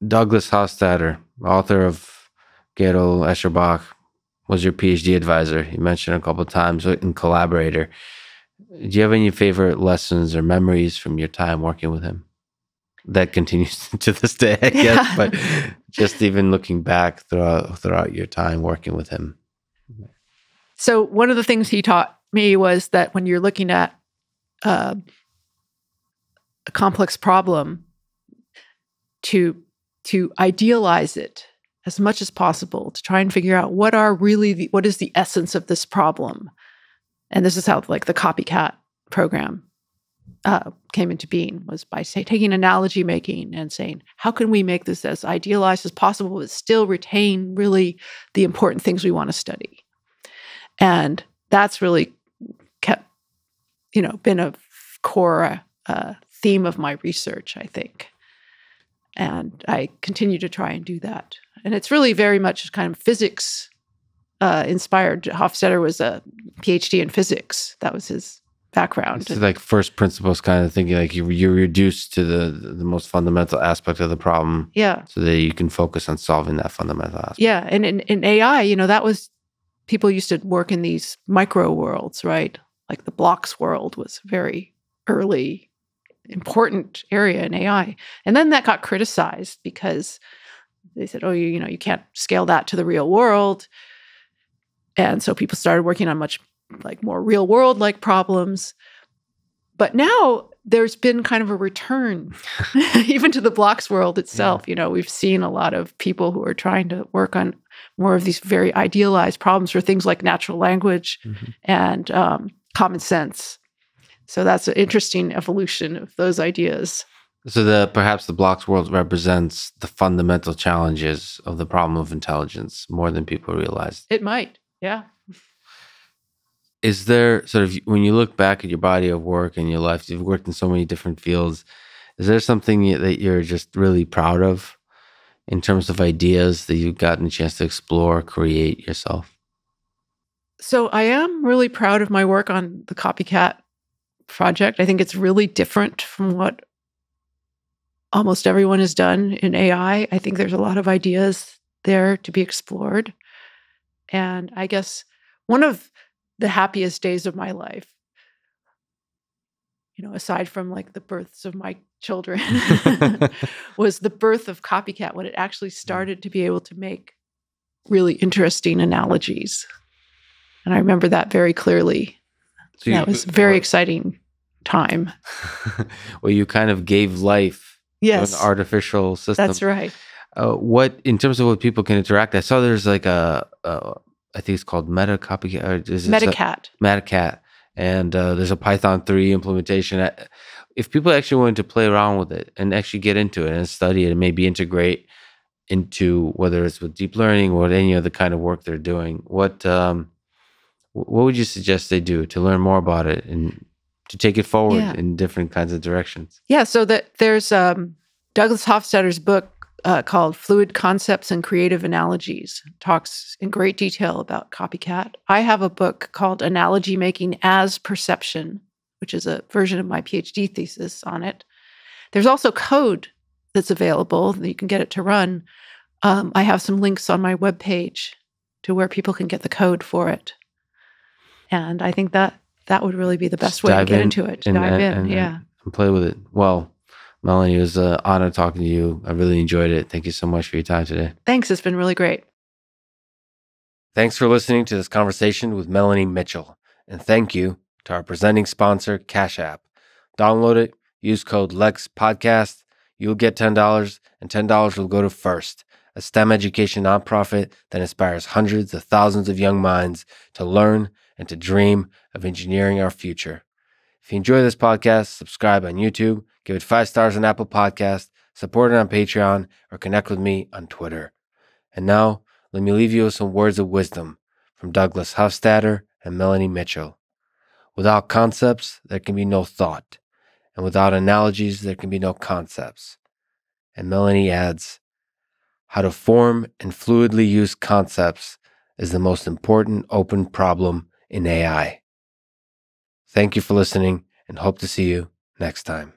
S1: Douglas Hofstadter, author of Gödel, Escherbach, was your PhD advisor. You mentioned a couple of times, and collaborator. Do you have any favorite lessons or memories from your time working with him? That continues to this day, I guess, but just even looking back throughout your time working with him.
S2: So one of the things he taught me was that when you're looking at a complex problem, to idealize it as much as possible, to try and figure out what is the essence of this problem. And this is how like the Copycat program came into being, was by taking analogy making and saying, how can we make this as idealized as possible, but still retain really the important things we want to study? And that's really been a core theme of my research, I think. And I continue to try and do that. And it's really very much kind of physics inspired. Hofstadter was a PhD in physics. That was his background.
S1: It's like first principles kind of thinking, like you're reduced to the most fundamental aspect of the problem.
S2: Yeah.
S1: So that you can focus on solving that fundamental aspect.
S2: Yeah. And in AI, that was, people used to work in these micro worlds, right? Like the blocks world was very early, important area in AI. And then that got criticized because they said, oh, you can't scale that to the real world. And so people started working on much like more real world like problems. But now there's been kind of a return even to the blocks world itself. You know, we've seen a lot of people who are trying to work on more of these very idealized problems for things like natural language and common sense. So that's an interesting evolution of those ideas.
S1: So perhaps the blocks world represents the fundamental challenges of the problem of intelligence more than people realize.
S2: It might, yeah.
S1: Is there sort of, when you look back at your body of work and your life, you've worked in so many different fields, is there something that you're just really proud of in terms of ideas that you've gotten a chance to explore, create yourself?
S2: So I am really proud of my work on the Copycat project. I think it's really different from what almost everyone has done in AI. I think there's a lot of ideas there to be explored. And I guess one of the happiest days of my life, you know, aside from like the births of my children, was the birth of Copycat, when it actually started to be able to make really interesting analogies. And I remember that very clearly. So that was a very exciting time.
S1: Well, you kind of gave life to an artificial system.
S2: That's right.
S1: What, in terms of what people can interact, I saw there's like I think it's called Copycat. Metacat. And there's a Python 3 implementation. If people actually wanted to play around with it and actually get into it and study it and maybe integrate into, whether it's with deep learning or any other kind of work they're doing, what would you suggest they do to learn more about it and to take it forward in different kinds of directions? Yeah,
S2: so there's Douglas Hofstadter's book called Fluid Concepts and Creative Analogies. Talks in great detail about Copycat. I have a book called Analogy Making as Perception, which is a version of my PhD thesis on it. There's also code that's available that you can get it to run. I have some links on my webpage to where people can get the code for it. And I think that would really be the best way to get into it. Dive in,
S1: and play with it. Well, Melanie, it was an honor talking to you. I really enjoyed it. Thank you so much for your time today.
S2: Thanks. It's been really great.
S1: Thanks for listening to this conversation with Melanie Mitchell. And thank you to our presenting sponsor, Cash App. Download it. Use code LEXPODCAST. You'll get $10, and $10 will go to FIRST, a STEM education nonprofit that inspires hundreds of thousands of young minds to learn and to dream of engineering our future. If you enjoy this podcast, subscribe on YouTube, give it 5 stars on Apple Podcasts, support it on Patreon, or connect with me on Twitter. And now, let me leave you with some words of wisdom from Douglas Hofstadter and Melanie Mitchell. Without concepts, there can be no thought. And without analogies, there can be no concepts. And Melanie adds, how to form and fluidly use concepts is the most important open problem in AI. Thank you for listening and hope to see you next time.